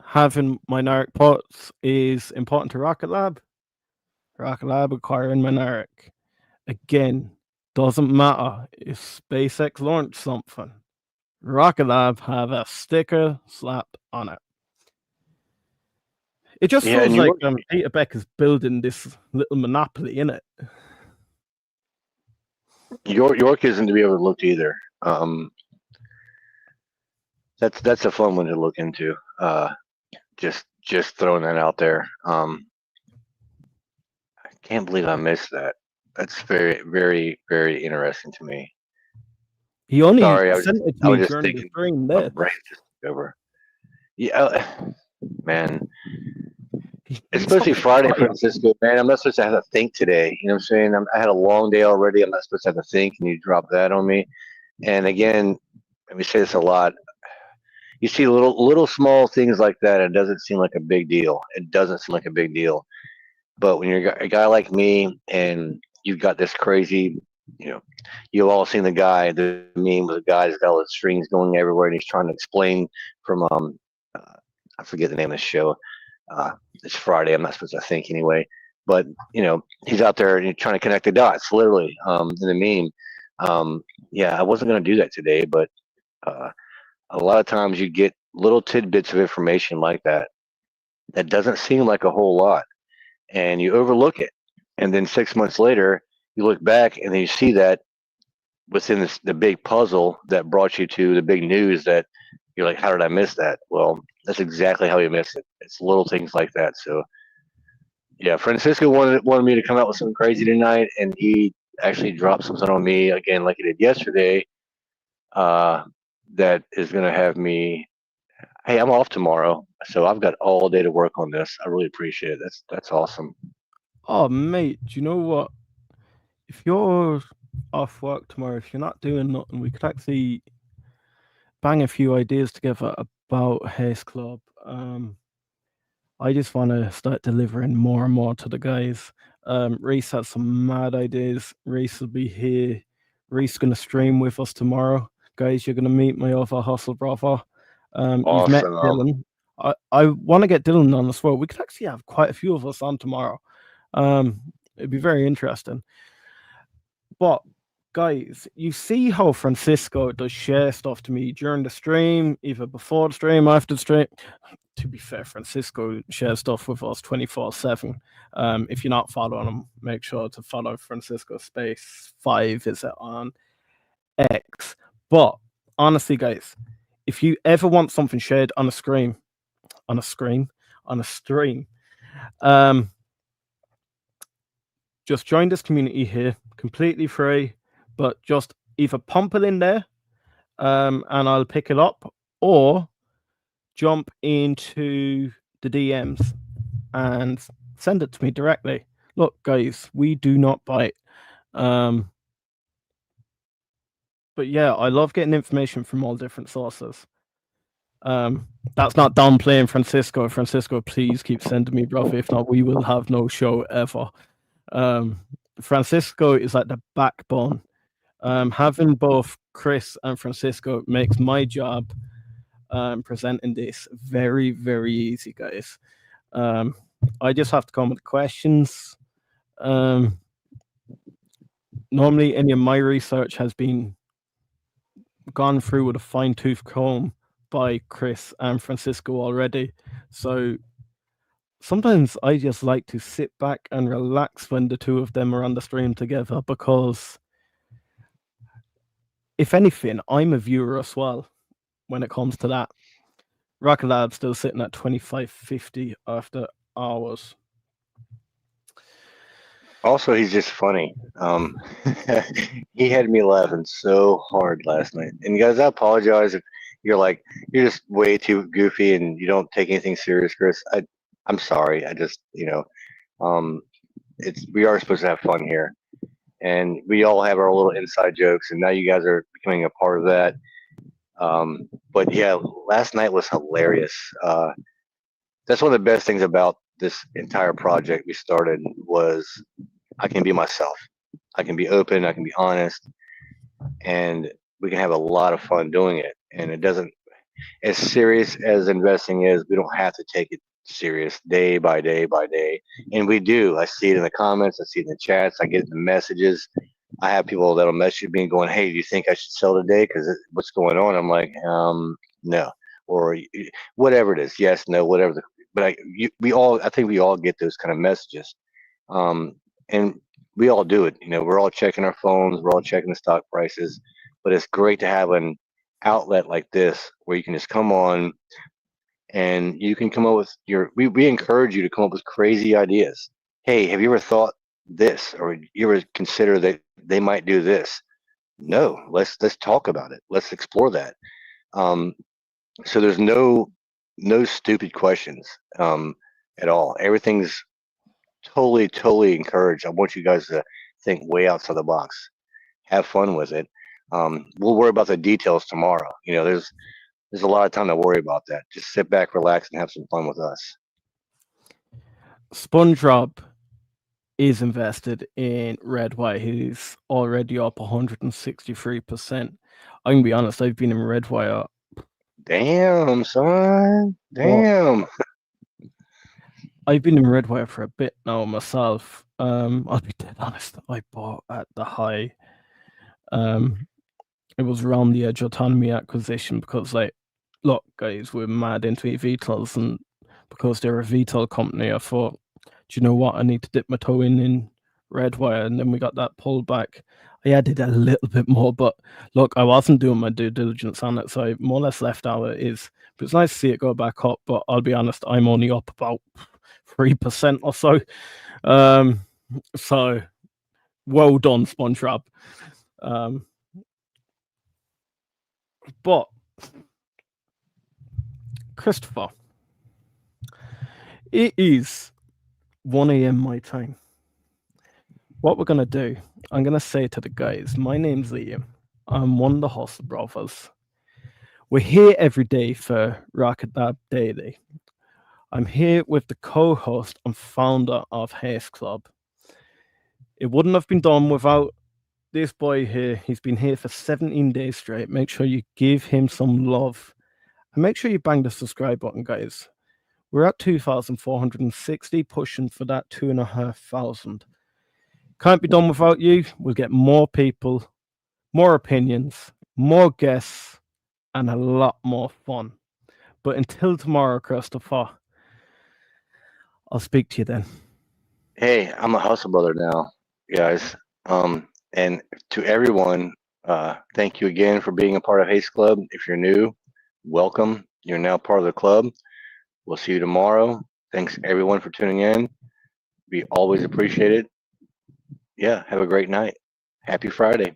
having Mynaric ports is important to Rocket Lab? Rocket Lab acquiring Mynaric. Again, doesn't matter if SpaceX launched something. Rocket Lab have a sticker slapped on it. It just feels like Peter Beck is building this little monopoly in it. York isn't to be overlooked either. That's a fun one to look into. Just throwing that out there. I can't believe I missed that. That's very interesting to me. He only sent it to me during the stream there. My brain just over. Yeah, man. It's supposed to be Friday, Francisco. Man, I'm not supposed to have to think today. You know what I'm saying? I had a long day already. I'm not supposed to have to think, and you drop that on me. And again, we say this a lot. You see little small things like that. It doesn't seem like a big deal. It doesn't seem like a big deal. But when you're a guy like me, and you've got this crazy, you know, you've all seen the meme with the guy that's got all the strings going everywhere, and he's trying to explain from I forget the name of the show. It's Friday. I'm not supposed to think anyway. But you know, he's out there and he's trying to connect the dots, literally, in the meme. Yeah, I wasn't going to do that today, but a lot of times you get little tidbits of information like that that doesn't seem like a whole lot, and you overlook it, and then 6 months later you look back and then you see that within the big puzzle that brought you to the big news that you're like, how did I miss that? Well, that's exactly how you miss it. It's little things like that. So yeah, Francisco wanted me to come out with something crazy tonight, and he actually dropped something on me again like he did yesterday. That is going to have me. Hey, I'm off tomorrow, so I've got all day to work on this. I really appreciate it. That's awesome. Oh, mate, do you know what? If you're off work tomorrow, if you're not doing nothing, we could actually bang a few ideas together about Haste Club. I just want to start delivering more and more to the guys. Reese has some mad ideas. Reese will be here Reese gonna stream with us tomorrow, guys. You're gonna meet my other hustle brother. You've met Awesome. Dylan. I want to get Dylan on as well. We could actually have quite a few of us on tomorrow. It'd be very interesting. But guys, you see how Francisco does share stuff to me during the stream, either before the stream, after the stream. To be fair, Francisco shares stuff with us 24/7. If you're not following him, make sure to follow Francisco Space 5 is it on X. But honestly, guys, if you ever want something shared on a stream, just join this community here, completely free, but just either pump it in there, and I'll pick it up, or jump into the DMs and send it to me directly. Look, guys, we do not bite. But yeah, I love getting information from all different sources. That's not downplaying Francisco. Francisco, please keep sending me, bro. If not, we will have no show ever. Francisco is like the backbone. Having both Chris and Francisco makes my job presenting this very, very easy, guys. I just have to come with questions. Normally, any of my research has been gone through with a fine-tooth comb by Chris and Francisco already. So sometimes I just like to sit back and relax when the two of them are on the stream together, because if anything, I'm a viewer as well when it comes to that. Rocket Lab's still sitting at 25.50 after hours. Also, he's just funny. He had me laughing so hard last night. And guys, I apologize if you're just way too goofy and you don't take anything serious, Chris. I'm sorry. I just, we are supposed to have fun here, and we all have our little inside jokes, and now you guys are becoming a part of that. But yeah, last night was hilarious. That's one of the best things about this entire project we started was I can be myself. I can be open. I can be honest, and we can have a lot of fun doing it. And it doesn't, as serious as investing is, we don't have to take it serious day by day by day. And we do. I see it in the comments. I see it in the chats. I get the messages. I have people that'll message me going, "Hey, do you think I should sell today? Because what's going on?" I'm like, no, or whatever it is. Yes, no, whatever. But I think we all get those kind of messages, and we all do it. We're all checking our phones. We're all checking the stock prices. But it's great to have an outlet like this where you can just come on and you can come up with we encourage you to come up with crazy ideas. Hey, have you ever thought this, or you ever consider that they might do this? No, let's talk about it. Let's explore that. So there's no stupid questions at all. Everything's totally encouraged. I want you guys to think way outside the box. Have fun with it. We'll worry about the details tomorrow. There's a lot of time to worry about that. Just sit back, relax, and have some fun with us. SpongeBob is invested in Red White. He's already up 163%. I'm gonna be honest, I've been in Red White. Damn, son. Damn. I've been in Red White for a bit now myself. I'll be dead honest. I bought at the high. It was around the edge autonomy acquisition because, look, guys, we're mad into eVTOLs, and because they're a VTOL company, I thought, do you know what? I need to dip my toe in Redwire, and then we got that pullback. I added a little bit more, but look, I wasn't doing my due diligence on it, so I more or less left how it is. But it's nice to see it go back up, but I'll be honest, I'm only up about 3% or so. So, well done, SpongeBob. But, Christopher, it is 1 a.m. my time. What we're going to do, I'm going to say to the guys, my name's Liam. I'm one of the Hustle Brothers. We're here every day for Rocket Lab Daily. I'm here with the co-host and founder of Haste Club. It wouldn't have been done without this boy here, he's been here for 17 days straight. Make sure you give him some love. And make sure you bang the subscribe button, guys. We're at 2,460, pushing for that 2,500. Can't be done without you. We'll get more people, more opinions, more guests, and a lot more fun. But until tomorrow, Christopher, I'll speak to you then. Hey, I'm a hustle brother now, guys. And to everyone, thank you again for being a part of Haste Club. If you're new, welcome. You're now part of the club. We'll see you tomorrow. Thanks everyone for tuning in. We always appreciate it. Yeah, have a great night. Happy Friday.